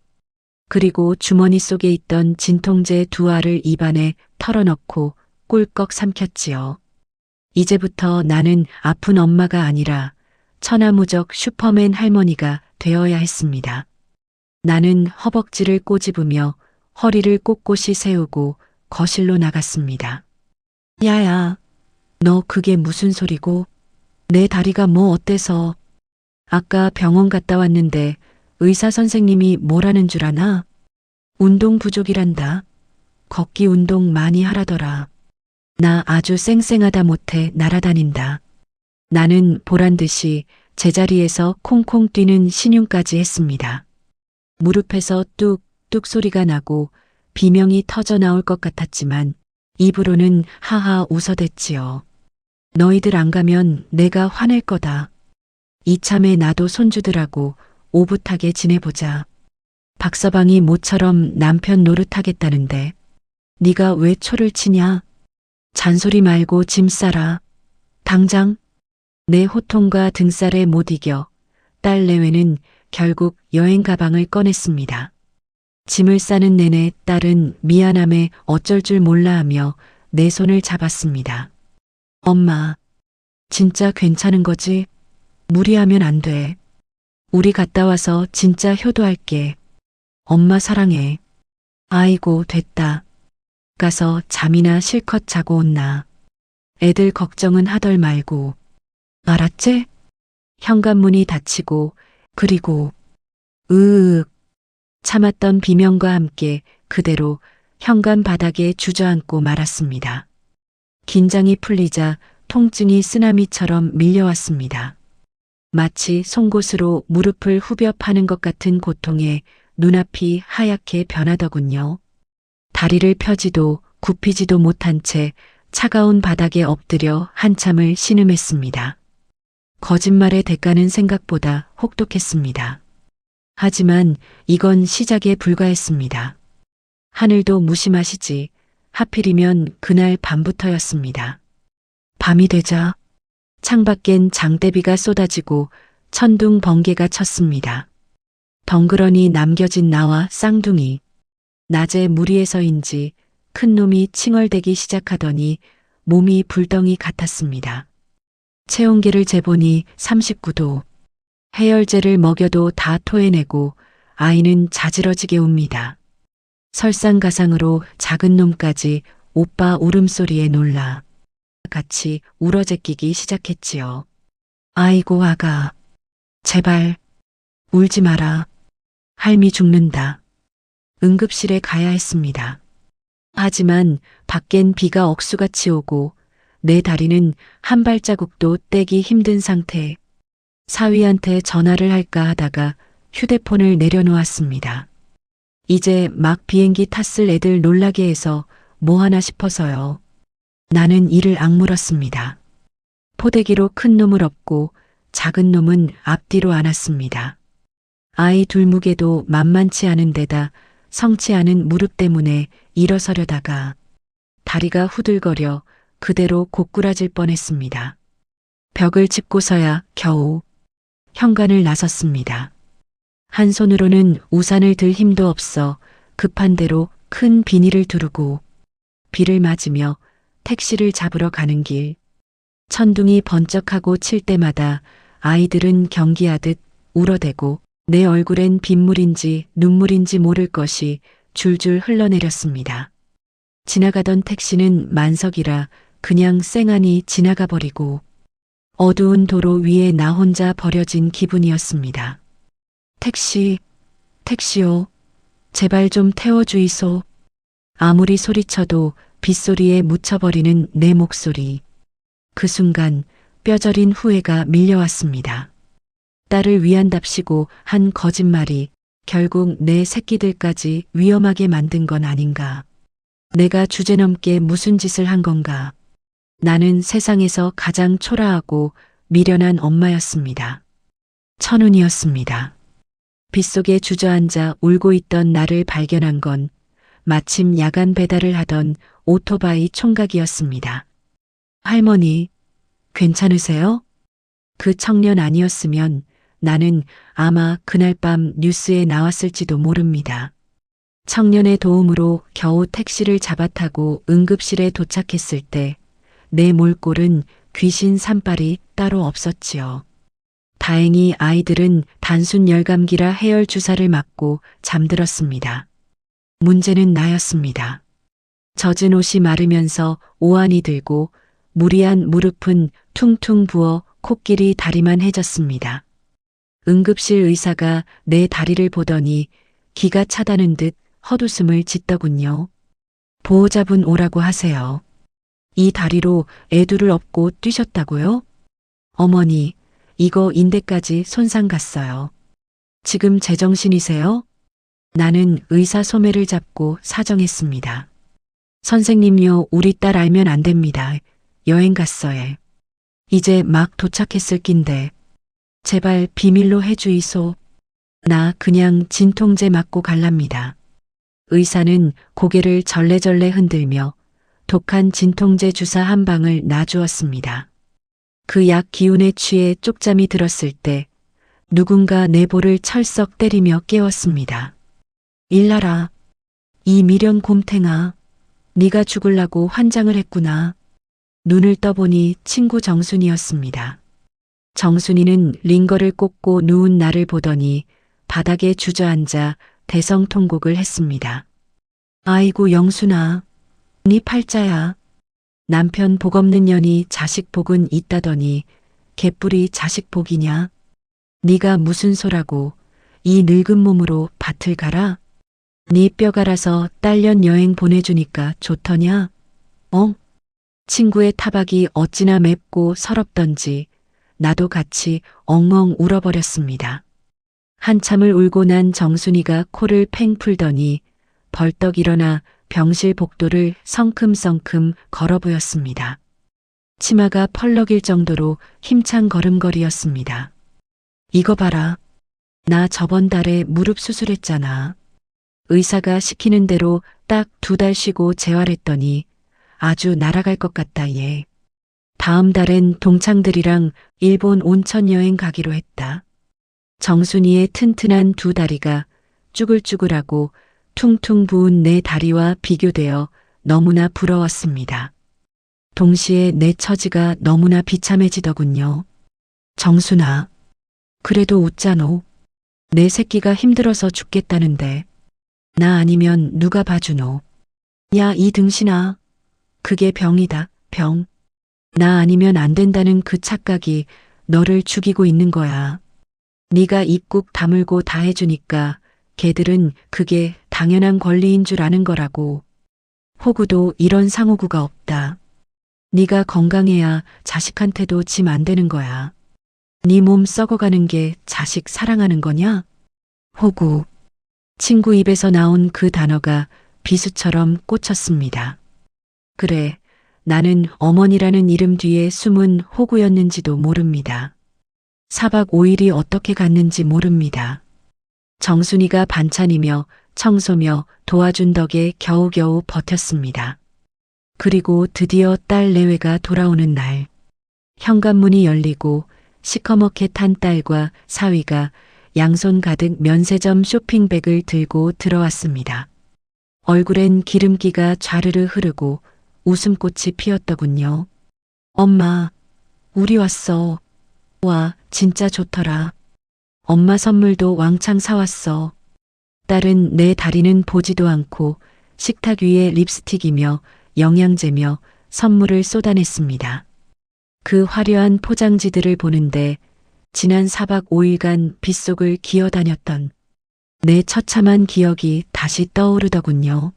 그리고 주머니 속에 있던 진통제 2알을 입안에 털어넣고 꿀꺽 삼켰지요. 이제부터 나는 아픈 엄마가 아니라 천하무적 슈퍼맨 할머니가 되어야 했습니다. 나는 허벅지를 꼬집으며 허리를 꼿꼿이 세우고 거실로 나갔습니다. 야야, 너 그게 무슨 소리고? 내 다리가 뭐 어때서? 아까 병원 갔다 왔는데 의사 선생님이 뭐라는 줄 아나? 운동 부족이란다. 걷기 운동 많이 하라더라. 나 아주 쌩쌩하다 못해 날아다닌다. 나는 보란 듯이 제자리에서 콩콩 뛰는 신용까지 했습니다. 무릎에서 뚝뚝 소리가 나고 비명이 터져 나올 것 같았지만 입으로는 하하 웃어댔지요. 너희들 안 가면 내가 화낼 거다. 이참에 나도 손주들하고 오붓하게 지내보자. 박서방이 모처럼 남편 노릇하겠다는데 네가 왜 초를 치냐? 잔소리 말고 짐 싸라. 당장. 내 호통과 등살에 못 이겨 딸 내외는 결국 여행 가방을 꺼냈습니다. 짐을 싸는 내내 딸은 미안함에 어쩔 줄 몰라 하며 내 손을 잡았습니다. 엄마, 진짜 괜찮은 거지? 무리하면 안 돼. 우리 갔다 와서 진짜 효도할게. 엄마 사랑해. 아이고, 됐다. 가서 잠이나 실컷 자고 온나. 애들 걱정은 하덜 말고. 알았지? 현관문이 닫히고 그리고 으윽 참았던 비명과 함께 그대로 현관 바닥에 주저앉고 말았습니다. 긴장이 풀리자 통증이 쓰나미처럼 밀려왔습니다. 마치 송곳으로 무릎을 후벼 파는 것 같은 고통에 눈앞이 하얗게 변하더군요. 다리를 펴지도 굽히지도 못한 채 차가운 바닥에 엎드려 한참을 신음했습니다. 거짓말의 대가는 생각보다 혹독했습니다. 하지만 이건 시작에 불과했습니다. 하늘도 무심하시지 하필이면 그날 밤부터였습니다. 밤이 되자 창밖엔 장대비가 쏟아지고 천둥 번개가 쳤습니다. 덩그러니 남겨진 나와 쌍둥이. 낮에 무리해서인지 큰 놈이 칭얼대기 시작하더니 몸이 불덩이 같았습니다. 체온계를 재보니 39도. 해열제를 먹여도 다 토해내고 아이는 자지러지게 웁니다. 설상가상으로 작은 놈까지 오빠 울음소리에 놀라 같이 울어제끼기 시작했지요. 아이고 아가, 제발 울지 마라. 할미 죽는다. 응급실에 가야 했습니다. 하지만 밖엔 비가 억수같이 오고 내 다리는 한 발자국도 떼기 힘든 상태. 사위한테 전화를 할까 하다가 휴대폰을 내려놓았습니다. 이제 막 비행기 탔을 애들 놀라게 해서 뭐 하나 싶어서요. 나는 이를 악물었습니다. 포대기로 큰 놈을 업고 작은 놈은 앞뒤로 안았습니다. 아이 둘 무게도 만만치 않은 데다 성치 않은 무릎 때문에 일어서려다가 다리가 후들거려 그대로 고꾸라질 뻔했습니다. 벽을 짚고서야 겨우 현관을 나섰습니다. 한 손으로는 우산을 들 힘도 없어 급한 대로 큰 비닐을 두르고 비를 맞으며 택시를 잡으러 가는 길. 천둥이 번쩍하고 칠 때마다 아이들은 경기하듯 울어대고 내 얼굴엔 빗물인지 눈물인지 모를 것이 줄줄 흘러내렸습니다. 지나가던 택시는 만석이라 그냥 쌩하니 지나가 버리고 어두운 도로 위에 나 혼자 버려진 기분이었습니다. 택시요. 제발 좀 태워주이소. 아무리 소리쳐도 빗소리에 묻혀버리는 내 목소리. 그 순간 뼈저린 후회가 밀려왔습니다. 딸을 위한답시고 한 거짓말이 결국 내 새끼들까지 위험하게 만든 건 아닌가. 내가 주제넘게 무슨 짓을 한 건가. 나는 세상에서 가장 초라하고 미련한 엄마였습니다. 천운이었습니다. 빗속에 주저앉아 울고 있던 나를 발견한 건 마침 야간 배달을 하던 오토바이 총각이었습니다. 할머니, 괜찮으세요? 그 청년 아니었으면 나는 아마 그날 밤 뉴스에 나왔을지도 모릅니다. 청년의 도움으로 겨우 택시를 잡아타고 응급실에 도착했을 때 내 몰골은 귀신 산발이 따로 없었지요. 다행히 아이들은 단순 열감기라 해열 주사를 맞고 잠들었습니다. 문제는 나였습니다. 젖은 옷이 마르면서 오한이 들고 무리한 무릎은 퉁퉁 부어 코끼리 다리만 해졌습니다. 응급실 의사가 내 다리를 보더니 기가 차다는 듯 헛웃음을 짓더군요. 보호자분 오라고 하세요. 이 다리로 애들을 업고 뛰셨다고요? 어머니, 이거 인대까지 손상 갔어요. 지금 제정신이세요? 나는 의사 소매를 잡고 사정했습니다. 선생님요, 우리 딸 알면 안 됩니다. 여행 갔어요. 이제 막 도착했을 낀데. 제발 비밀로 해주이소. 나 그냥 진통제 맞고 갈랍니다. 의사는 고개를 절레절레 흔들며 독한 진통제 주사 한 방을 놔주었습니다. 그 약 기운에 취해 쪽잠이 들었을 때 누군가 내 볼을 철썩 때리며 깨웠습니다. 일나라, 이 미련 곰탱아, 네가 죽을라고 환장을 했구나. 눈을 떠보니 친구 정순이었습니다. 정순이는 링거를 꽂고 누운 나를 보더니 바닥에 주저앉아 대성통곡을 했습니다. 아이고 영순아, 네 팔자야. 남편 복 없는 년이 자식 복은 있다더니 개뿔이 자식 복이냐? 네가 무슨 소라고 이 늙은 몸으로 밭을 가라? 네 뼈 갈아서 딸년 여행 보내주니까 좋더냐? 친구의 타박이 어찌나 맵고 서럽던지 나도 같이 엉엉 울어버렸습니다. 한참을 울고 난 정순이가 코를 팽 풀더니 벌떡 일어나 병실 복도를 성큼성큼 걸어 보였습니다. 치마가 펄럭일 정도로 힘찬 걸음걸이였습니다. 이거 봐라. 나 저번 달에 무릎 수술했잖아. 의사가 시키는 대로 딱 2달 쉬고 재활했더니 아주 날아갈 것 같다 얘. 다음 달엔 동창들이랑 일본 온천 여행 가기로 했다. 정순이의 튼튼한 두 다리가 쭈글쭈글하고 퉁퉁 부은 내 다리와 비교되어 너무나 부러웠습니다. 동시에 내 처지가 너무나 비참해지더군요. 정순아, 그래도 웃자노. 내 새끼가 힘들어서 죽겠다는데 나 아니면 누가 봐주노. 야, 이 등신아. 그게 병이다, 병. 나 아니면 안 된다는 그 착각이 너를 죽이고 있는 거야. 네가 입국 다물고 다 해주니까 걔들은 그게 당연한 권리인 줄 아는 거라고. 호구도 이런 상호구가 없다. 네가 건강해야 자식한테도 짐 안 되는 거야. 네 몸 썩어가는 게 자식 사랑하는 거냐? 호구. 친구 입에서 나온 그 단어가 비수처럼 꽂혔습니다. 그래, 나는 어머니라는 이름 뒤에 숨은 호구였는지도 모릅니다. 4박 5일이 어떻게 갔는지 모릅니다. 정순이가 반찬이며 청소며 도와준 덕에 겨우겨우 버텼습니다. 그리고 드디어 딸 내외가 돌아오는 날, 현관문이 열리고 시커멓게 탄 딸과 사위가 양손 가득 면세점 쇼핑백을 들고 들어왔습니다. 얼굴엔 기름기가 좌르르 흐르고 웃음꽃이 피었더군요. 엄마, 우리 왔어. 와, 진짜 좋더라. 엄마 선물도 왕창 사왔어. 딸은 내 다리는 보지도 않고 식탁 위에 립스틱이며 영양제며 선물을 쏟아냈습니다. 그 화려한 포장지들을 보는데 지난 4박 5일간 빗속을 기어다녔던 내 처참한 기억이 다시 떠오르더군요.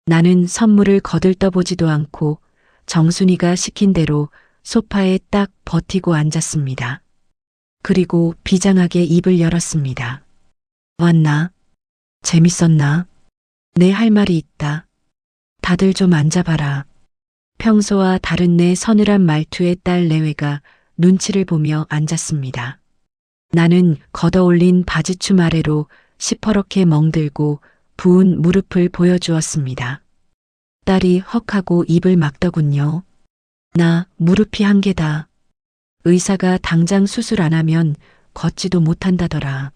나는 선물을 거들떠보지도 않고 정순이가 시킨 대로 소파에 딱 버티고 앉았습니다. 그리고 비장하게 입을 열었습니다. 왔나? 재밌었나? 내 할 말이 있다. 다들 좀 앉아봐라. 평소와 다른 내 서늘한 말투의 딸 내외가 눈치를 보며 앉았습니다. 나는 걷어올린 바지춤 아래로 시퍼렇게 멍들고 부은 무릎을 보여주었습니다. 딸이 헉하고 입을 막더군요. 나 무릎이 한 개다. 의사가 당장 수술 안 하면 걷지도 못한다더라.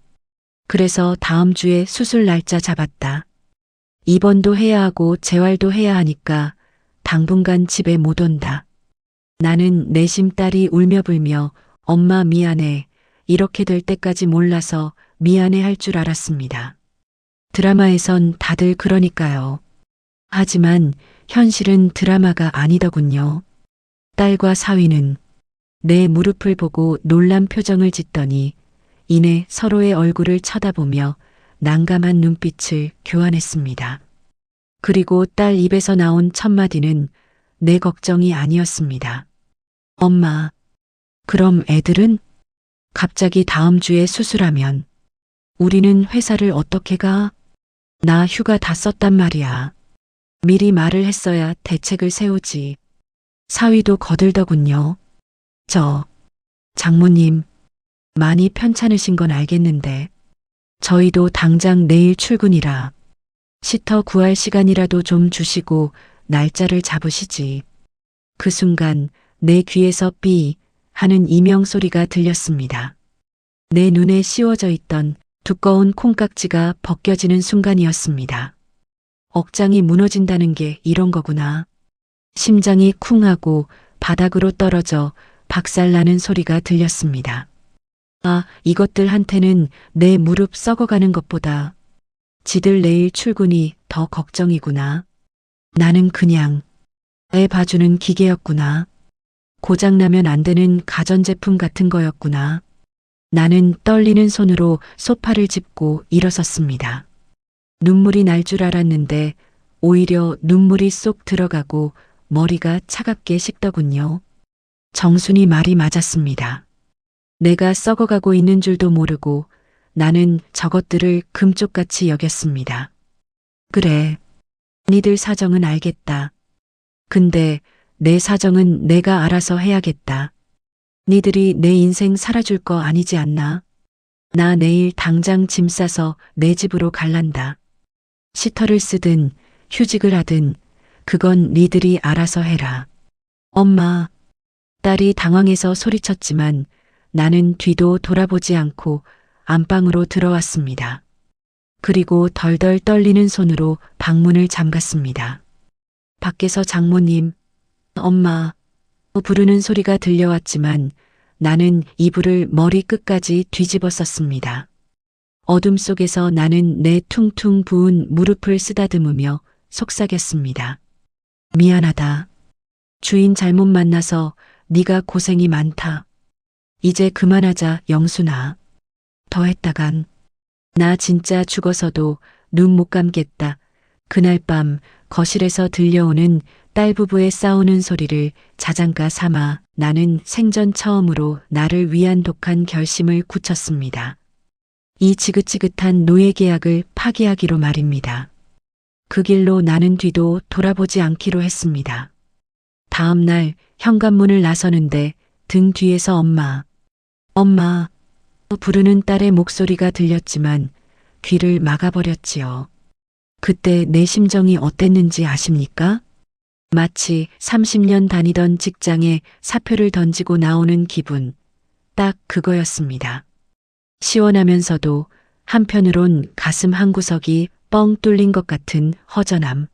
그래서 다음 주에 수술 날짜 잡았다. 입원도 해야 하고 재활도 해야 하니까 당분간 집에 못 온다. 나는 내심 딸이 울며 불며 엄마 미안해. 이렇게 될 때까지 몰라서 미안해 할 줄 알았습니다. 드라마에선 다들 그러니까요. 하지만 현실은 드라마가 아니더군요. 딸과 사위는 내 무릎을 보고 놀란 표정을 짓더니 이내 서로의 얼굴을 쳐다보며 난감한 눈빛을 교환했습니다. 그리고 딸 입에서 나온 첫 마디는 내 걱정이 아니었습니다. 엄마, 그럼 애들은? 갑자기 다음 주에 수술하면 우리는 회사를 어떻게 가? 나 휴가 다 썼단 말이야. 미리 말을 했어야 대책을 세우지. 사위도 거들더군요. 장모님, 많이 편찮으신 건 알겠는데 저희도 당장 내일 출근이라 시터 구할 시간이라도 좀 주시고 날짜를 잡으시지. 그 순간 내 귀에서 삐 하는 이명 소리가 들렸습니다. 내 눈에 씌워져 있던 두꺼운 콩깍지가 벗겨지는 순간이었습니다. 억장이 무너진다는 게 이런 거구나. 심장이 쿵하고 바닥으로 떨어져 박살나는 소리가 들렸습니다. 아, 이것들한테는 내 무릎 썩어가는 것보다 지들 내일 출근이 더 걱정이구나. 나는 그냥 애 봐주는 기계였구나. 고장나면 안 되는 가전제품 같은 거였구나. 나는 떨리는 손으로 소파를 짚고 일어섰습니다. 눈물이 날 줄 알았는데 오히려 눈물이 쏙 들어가고 머리가 차갑게 식더군요. 정순이 말이 맞았습니다. 내가 썩어가고 있는 줄도 모르고 나는 저것들을 금쪽같이 여겼습니다. 그래, 니들 사정은 알겠다. 근데 내 사정은 내가 알아서 해야겠다. 니들이 내 인생 살아줄 거 아니지 않나? 나 내일 당장 짐 싸서 내 집으로 갈란다. 시터를 쓰든 휴직을 하든 그건 니들이 알아서 해라. 엄마, 딸이 당황해서 소리쳤지만 나는 뒤도 돌아보지 않고 안방으로 들어왔습니다. 그리고 덜덜 떨리는 손으로 방문을 잠갔습니다. 밖에서 장모님, 엄마 부르는 소리가 들려왔지만 나는 이불을 머리 끝까지 뒤집어 썼습니다. 어둠 속에서 나는 내 퉁퉁 부은 무릎을 쓰다듬으며 속삭였습니다. 미안하다. 주인 잘못 만나서 네가 고생이 많다. 이제 그만하자, 영순아. 더 했다간 나 진짜 죽어서도 눈 못 감겠다. 그날 밤 거실에서 들려오는 딸 부부의 싸우는 소리를 자장가 삼아 나는 생전 처음으로 나를 위한 독한 결심을 굳혔습니다. 이 지긋지긋한 노예 계약을 파기하기로 말입니다. 그 길로 나는 뒤도 돌아보지 않기로 했습니다. 다음 날 현관문을 나서는데 등 뒤에서 엄마 부르는 딸의 목소리가 들렸지만 귀를 막아버렸지요. 그때 내 심정이 어땠는지 아십니까? 마치 30년 다니던 직장에 사표를 던지고 나오는 기분. 딱 그거였습니다. 시원하면서도 한편으론 가슴 한구석이 뻥 뚫린 것 같은 허전함.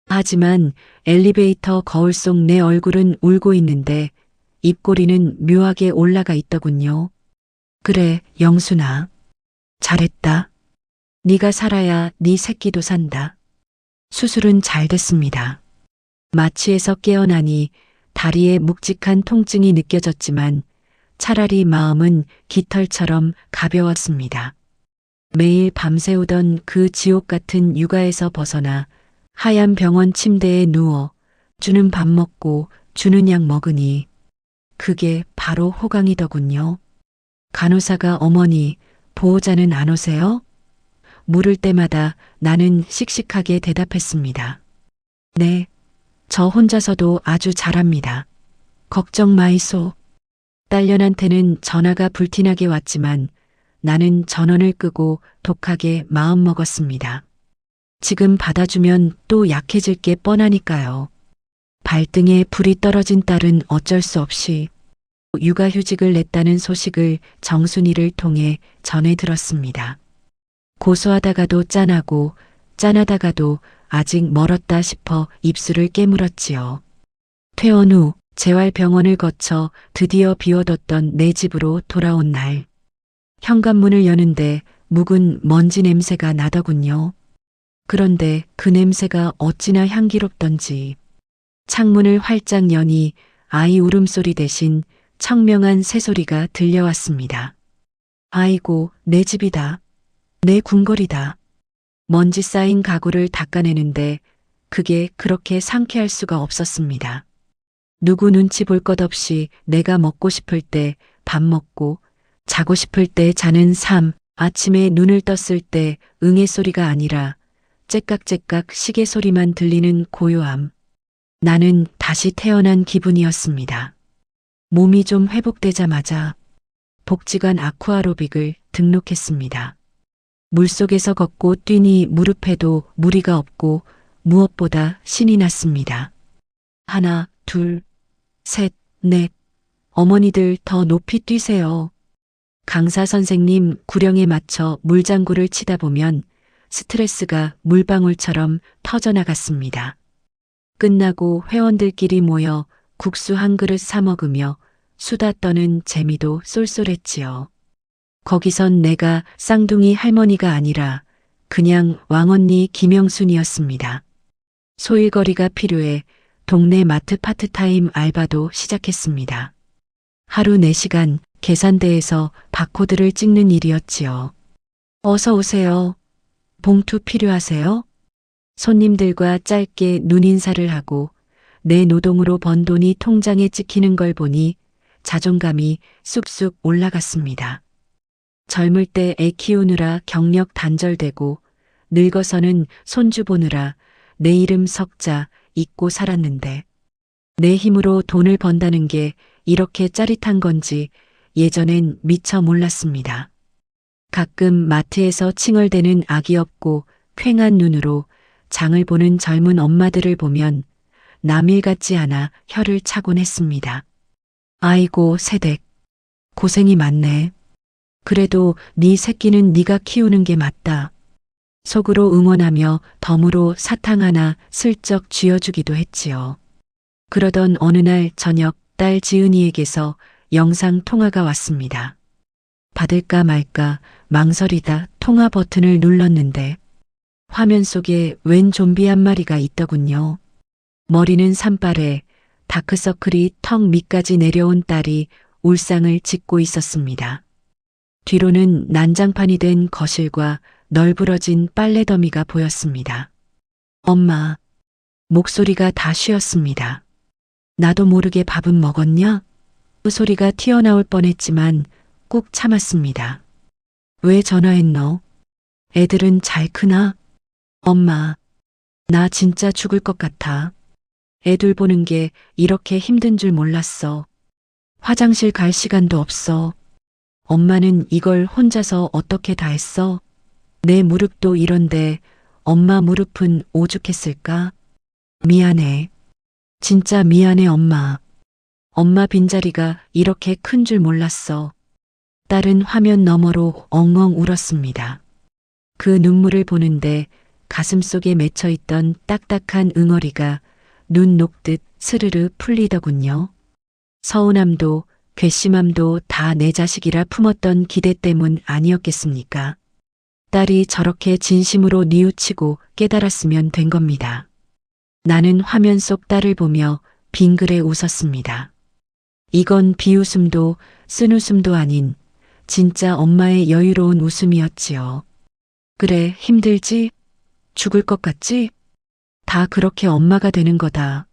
하지만 엘리베이터 거울 속 내 얼굴은 울고 있는데 입꼬리는 묘하게 올라가 있더군요. 그래, 영순아. 잘했다. 네가 살아야 네 새끼도 산다. 수술은 잘 됐습니다. 마취에서 깨어나니 다리에 묵직한 통증이 느껴졌지만 차라리 마음은 깃털처럼 가벼웠습니다. 매일 밤새우던 그 지옥 같은 육아에서 벗어나 하얀 병원 침대에 누워 주는 밥 먹고 주는 약 먹으니 그게 바로 호강이더군요. 간호사가 어머니, 보호자는 안 오세요? 물을 때마다 나는 씩씩하게 대답했습니다. 네, 저 혼자서도 아주 잘합니다. 걱정 마이소. 딸년한테는 전화가 불티나게 왔지만 나는 전원을 끄고 독하게 마음먹었습니다. 지금 받아주면 또 약해질 게 뻔하니까요. 발등에 불이 떨어진 딸은 어쩔 수 없이 육아휴직을 냈다는 소식을 정순이를 통해 전해 들었습니다. 고소하다가도 짠하고 짠하다가도 아직 멀었다 싶어 입술을 깨물었지요. 퇴원 후 재활병원을 거쳐 드디어 비워뒀던 내 집으로 돌아온 날. 현관문을 여는데 묵은 먼지 냄새가 나더군요. 그런데 그 냄새가 어찌나 향기롭던지 창문을 활짝 여니 아이 울음소리 대신 청명한 새소리가 들려왔습니다. 아이고, 내 집이다. 내 궁궐이다. 먼지 쌓인 가구를 닦아내는데 그게 그렇게 상쾌할 수가 없었습니다. 누구 눈치 볼 것 없이 내가 먹고 싶을 때 밥 먹고 자고 싶을 때 자는 삶, 아침에 눈을 떴을 때 응애 소리가 아니라 째깍째깍 시계 소리만 들리는 고요함. 나는 다시 태어난 기분이었습니다. 몸이 좀 회복되자마자 복지관 아쿠아로빅을 등록했습니다. 물속에서 걷고 뛰니 무릎에도 무리가 없고 무엇보다 신이 났습니다. 하나, 둘, 셋, 넷. 어머니들 더 높이 뛰세요. 강사 선생님 구령에 맞춰 물장구를 치다 보면 스트레스가 물방울처럼 터져나갔습니다. 끝나고 회원들끼리 모여 국수 한 그릇 사 먹으며 수다 떠는 재미도 쏠쏠했지요. 거기선 내가 쌍둥이 할머니가 아니라 그냥 왕언니 김영순이었습니다. 소일거리가 필요해 동네 마트 파트타임 알바도 시작했습니다. 하루 4시간 계산대에서 바코드를 찍는 일이었지요. 어서 오세요. 봉투 필요하세요? 손님들과 짧게 눈인사를 하고 내 노동으로 번 돈이 통장에 찍히는 걸 보니 자존감이 쑥쑥 올라갔습니다. 젊을 때 애 키우느라 경력 단절되고 늙어서는 손주 보느라 내 이름 석자 잊고 살았는데 내 힘으로 돈을 번다는 게 이렇게 짜릿한 건지 예전엔 미처 몰랐습니다. 가끔 마트에서 칭얼대는 아기 없고 퀭한 눈으로 장을 보는 젊은 엄마들을 보면 남일 같지 않아 혀를 차곤 했습니다. 아이고 세댁. 고생이 많네. 그래도 네 새끼는 네가 키우는 게 맞다. 속으로 응원하며 덤으로 사탕 하나 슬쩍 쥐어주기도 했지요. 그러던 어느 날 저녁 딸 지은이에게서 영상 통화가 왔습니다. 받을까 말까 망설이다 통화 버튼을 눌렀는데 화면 속에 웬 좀비 한 마리가 있더군요. 머리는 산발에 다크서클이 턱 밑까지 내려온 딸이 울상을 짓고 있었습니다. 뒤로는 난장판이 된 거실과 널브러진 빨래 더미가 보였습니다. 엄마, 목소리가 다 쉬었습니다. 나도 모르게 밥은 먹었냐? 그 소리가 튀어나올 뻔했지만 꾹 참았습니다. 왜 전화했노? 애들은 잘 크나? 엄마, 나 진짜 죽을 것 같아. 애들 보는 게 이렇게 힘든 줄 몰랐어. 화장실 갈 시간도 없어. 엄마는 이걸 혼자서 어떻게 다 했어? 내 무릎도 이런데 엄마 무릎은 오죽했을까? 미안해. 진짜 미안해 엄마. 엄마 빈자리가 이렇게 큰 줄 몰랐어. 딸은 화면 너머로 엉엉 울었습니다. 그 눈물을 보는데 가슴속에 맺혀있던 딱딱한 응어리가 눈 녹듯 스르르 풀리더군요. 서운함도 괘씸함도 다 내 자식이라 품었던 기대 때문 아니었겠습니까? 딸이 저렇게 진심으로 뉘우치고 깨달았으면 된 겁니다. 나는 화면 속 딸을 보며 빙그레 웃었습니다. 이건 비웃음도 쓴웃음도 아닌 진짜 엄마의 여유로운 웃음이었지요. 그래, 힘들지? 죽을 것 같지? 다 그렇게 엄마가 되는 거다.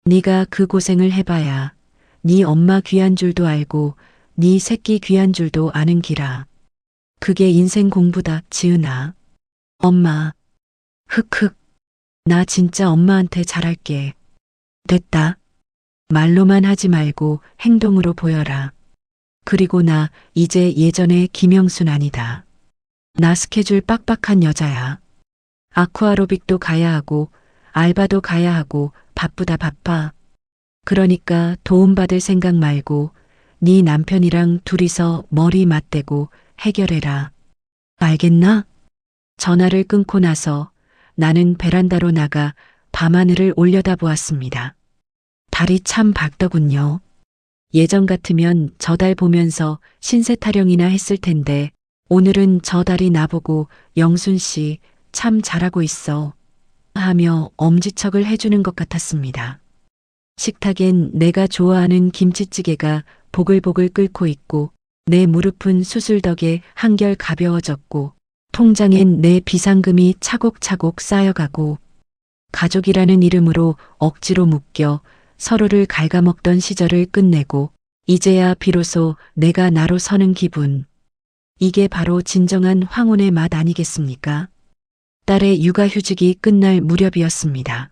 네가 그 고생을 해봐야 네 엄마 귀한 줄도 알고 네 새끼 귀한 줄도 아는 기라. 그게 인생 공부다, 지은아. 엄마. 흑흑. 나 진짜 엄마한테 잘할게. 됐다. 말로만 하지 말고 행동으로 보여라. 그리고 나 이제 예전의 김영순 아니다. 나 스케줄 빡빡한 여자야. 아쿠아로빅도 가야 하고 알바도 가야 하고 바쁘다 바빠. 그러니까 도움받을 생각 말고 네 남편이랑 둘이서 머리 맞대고 해결해라. 알겠나? 전화를 끊고 나서 나는 베란다로 나가 밤하늘을 올려다보았습니다. 달이 참 밝더군요. 예전 같으면 저 달 보면서 신세 타령이나 했을 텐데 오늘은 저 달이 나보고 영순 씨 참 잘하고 있어 하며 엄지척을 해주는 것 같았습니다. 식탁엔 내가 좋아하는 김치찌개가 보글보글 끓고 있고 내 무릎은 수술 덕에 한결 가벼워졌고 통장엔 내 비상금이 차곡차곡 쌓여가고 가족이라는 이름으로 억지로 묶여 서로를 갉아먹던 시절을 끝내고 이제야 비로소 내가 나로 서는 기분. 이게 바로 진정한 황혼의 맛 아니겠습니까? 딸의 육아휴직이 끝날 무렵이었습니다.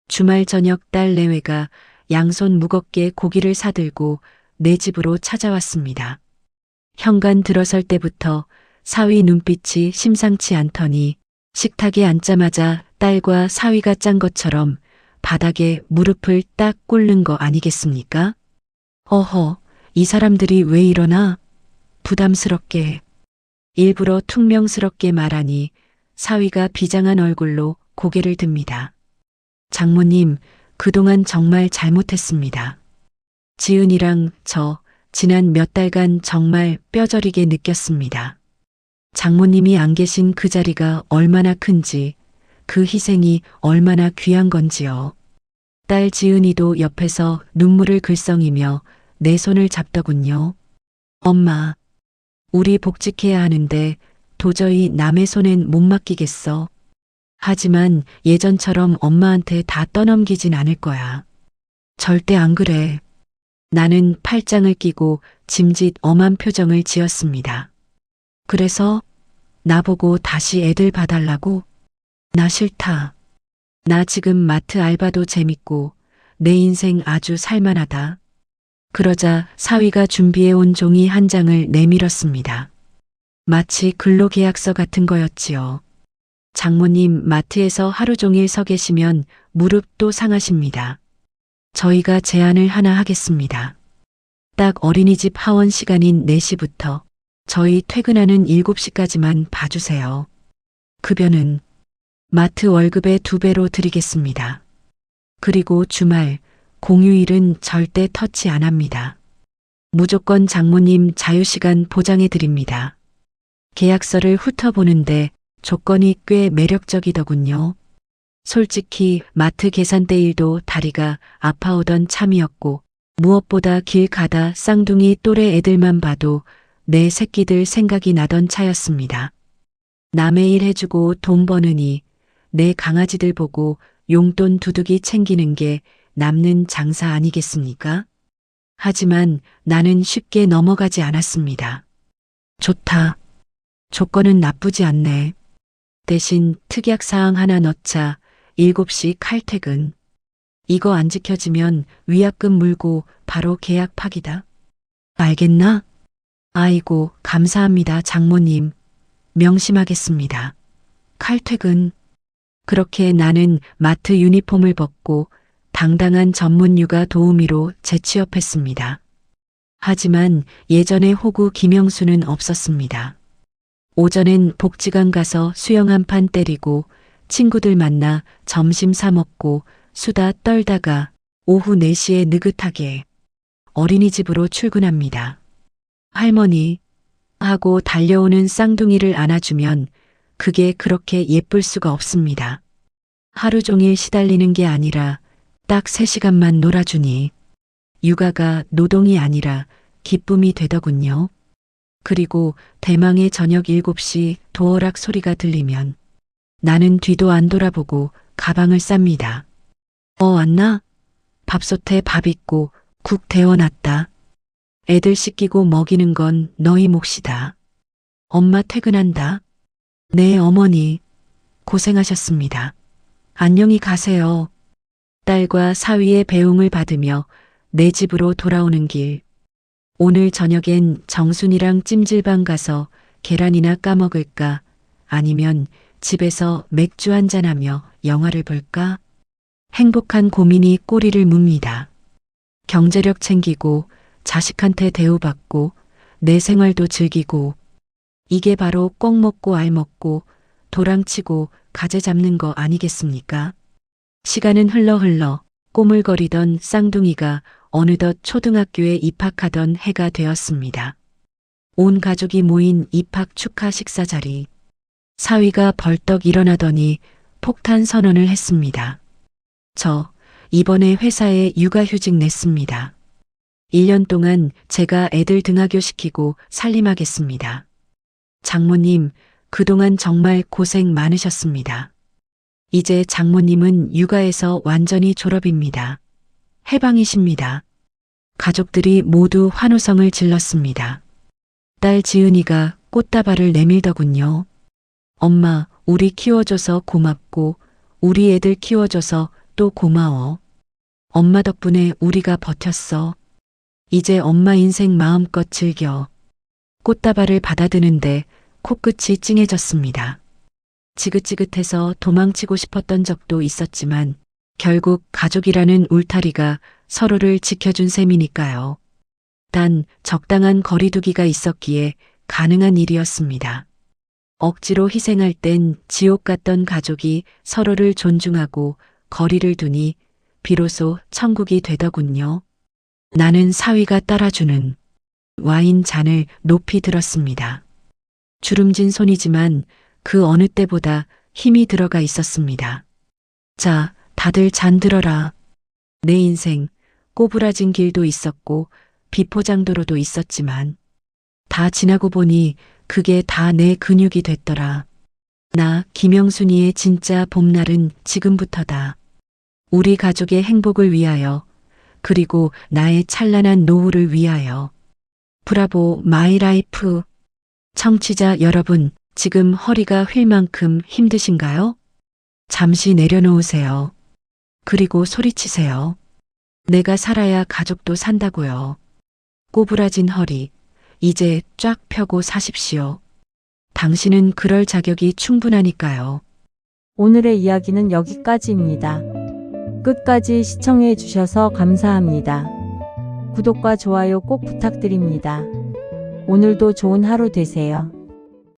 주말 저녁 딸 내외가 양손 무겁게 고기를 사들고 내 집으로 찾아왔습니다. 현관 들어설 때부터 사위 눈빛이 심상치 않더니 식탁에 앉자마자 딸과 사위가 짠 것처럼 바닥에 무릎을 딱 꿇는 거 아니겠습니까? 어허, 이 사람들이 왜 이러나? 부담스럽게, 일부러 퉁명스럽게 말하니 사위가 비장한 얼굴로 고개를 듭니다. 장모님, 그동안 정말 잘못했습니다. 지은이랑 저 지난 몇 달간 정말 뼈저리게 느꼈습니다. 장모님이 안 계신 그 자리가 얼마나 큰지, 그 희생이 얼마나 귀한 건지요. 딸 지은이도 옆에서 눈물을 글썽이며 내 손을 잡더군요. 엄마, 우리 복직해야 하는데 도저히 남의 손엔 못 맡기겠어. 하지만 예전처럼 엄마한테 다 떠넘기진 않을 거야. 절대 안 그래. 나는 팔짱을 끼고 짐짓 엄한 표정을 지었습니다. 그래서 나보고 다시 애들 봐달라고? 나 싫다. 나 지금 마트 알바도 재밌고 내 인생 아주 살만하다. 그러자 사위가 준비해온 종이 한 장을 내밀었습니다. 마치 근로계약서 같은 거였지요. 장모님 마트에서 하루 종일 서 계시면 무릎도 상하십니다. 저희가 제안을 하나 하겠습니다. 딱 어린이집 하원 시간인 4시부터 저희 퇴근하는 7시까지만 봐주세요. 급여는 마트 월급의 2배로 드리겠습니다. 그리고 주말, 공휴일은 절대 터치 안 합니다. 무조건 장모님 자유시간 보장해 드립니다. 계약서를 훑어보는데 조건이 꽤 매력적이더군요. 솔직히 마트 계산대 일도 다리가 아파오던 참이었고 무엇보다 길 가다 쌍둥이 또래 애들만 봐도 내 새끼들 생각이 나던 차였습니다. 남의 일 해주고 돈 버느니 내 강아지들 보고 용돈 두둑이 챙기는 게 남는 장사 아니겠습니까? 하지만 나는 쉽게 넘어가지 않았습니다. 좋다. 조건은 나쁘지 않네. 대신 특약사항 하나 넣자. 7시 칼퇴근. 이거 안 지켜지면 위약금 물고 바로 계약 파기다. 알겠나? 아이고, 감사합니다, 장모님. 명심하겠습니다. 칼퇴근. 그렇게 나는 마트 유니폼을 벗고 당당한 전문 육아 도우미로 재취업했습니다. 하지만 예전의 호구 김영수는 없었습니다. 오전엔 복지관 가서 수영 한 판 때리고 친구들 만나 점심 사 먹고 수다 떨다가 오후 4시에 느긋하게 어린이집으로 출근합니다. 할머니 하고 달려오는 쌍둥이를 안아주면 그게 그렇게 예쁠 수가 없습니다. 하루 종일 시달리는 게 아니라 딱 3시간만 놀아주니 육아가 노동이 아니라 기쁨이 되더군요. 그리고 대망의 저녁 7시 도어락 소리가 들리면 나는 뒤도 안 돌아보고 가방을 쌉니다. 왔나? 밥솥에 밥 있고 국 데워놨다. 애들 씻기고 먹이는 건 너희 몫이다. 엄마 퇴근한다. 네, 어머니. 고생하셨습니다. 안녕히 가세요. 딸과 사위의 배웅을 받으며 내 집으로 돌아오는 길. 오늘 저녁엔 정순이랑 찜질방 가서 계란이나 까먹을까? 아니면 집에서 맥주 한잔하며 영화를 볼까? 행복한 고민이 꼬리를 뭅니다. 경제력 챙기고 자식한테 대우받고 내 생활도 즐기고 이게 바로 꼭 먹고 알 먹고 도랑치고 가재 잡는 거 아니겠습니까? 시간은 흘러 꼬물거리던 쌍둥이가 어느덧 초등학교에 입학하던 해가 되었습니다. 온 가족이 모인 입학 축하 식사 자리. 사위가 벌떡 일어나더니 폭탄 선언을 했습니다. 저 이번에 회사에 육아휴직 냈습니다. 1년 동안 제가 애들 등하교시키고 살림하겠습니다. 장모님, 그동안 정말 고생 많으셨습니다. 이제 장모님은 육아에서 완전히 졸업입니다. 해방이십니다. 가족들이 모두 환호성을 질렀습니다. 딸 지은이가 꽃다발을 내밀더군요. 엄마, 우리 키워줘서 고맙고 우리 애들 키워줘서 또 고마워. 엄마 덕분에 우리가 버텼어. 이제 엄마 인생 마음껏 즐겨. 꽃다발을 받아드는데 코끝이 찡해졌습니다. 지긋지긋해서 도망치고 싶었던 적도 있었지만 결국 가족이라는 울타리가 서로를 지켜준 셈이니까요. 단 적당한 거리두기가 있었기에 가능한 일이었습니다. 억지로 희생할 땐 지옥 같던 가족이 서로를 존중하고 거리를 두니 비로소 천국이 되더군요. 나는 사위가 따라주는 와인 잔을 높이 들었습니다. 주름진 손이지만 그 어느 때보다 힘이 들어가 있었습니다. 자, 다들 잔 들어라. 내 인생 꼬부라진 길도 있었고 비포장도로도 있었지만 다 지나고 보니 그게 다 내 근육이 됐더라. 나 김영순이의 진짜 봄날은 지금부터다. 우리 가족의 행복을 위하여 그리고 나의 찬란한 노후를 위하여. 브라보 마이 라이프. 청취자 여러분, 지금 허리가 휠 만큼 힘드신가요? 잠시 내려놓으세요. 그리고 소리치세요. 내가 살아야 가족도 산다고요. 꼬부라진 허리, 이제 쫙 펴고 사십시오. 당신은 그럴 자격이 충분하니까요. 오늘의 이야기는 여기까지입니다. 끝까지 시청해 주셔서 감사합니다. 구독과 좋아요 꼭 부탁드립니다. 오늘도 좋은 하루 되세요.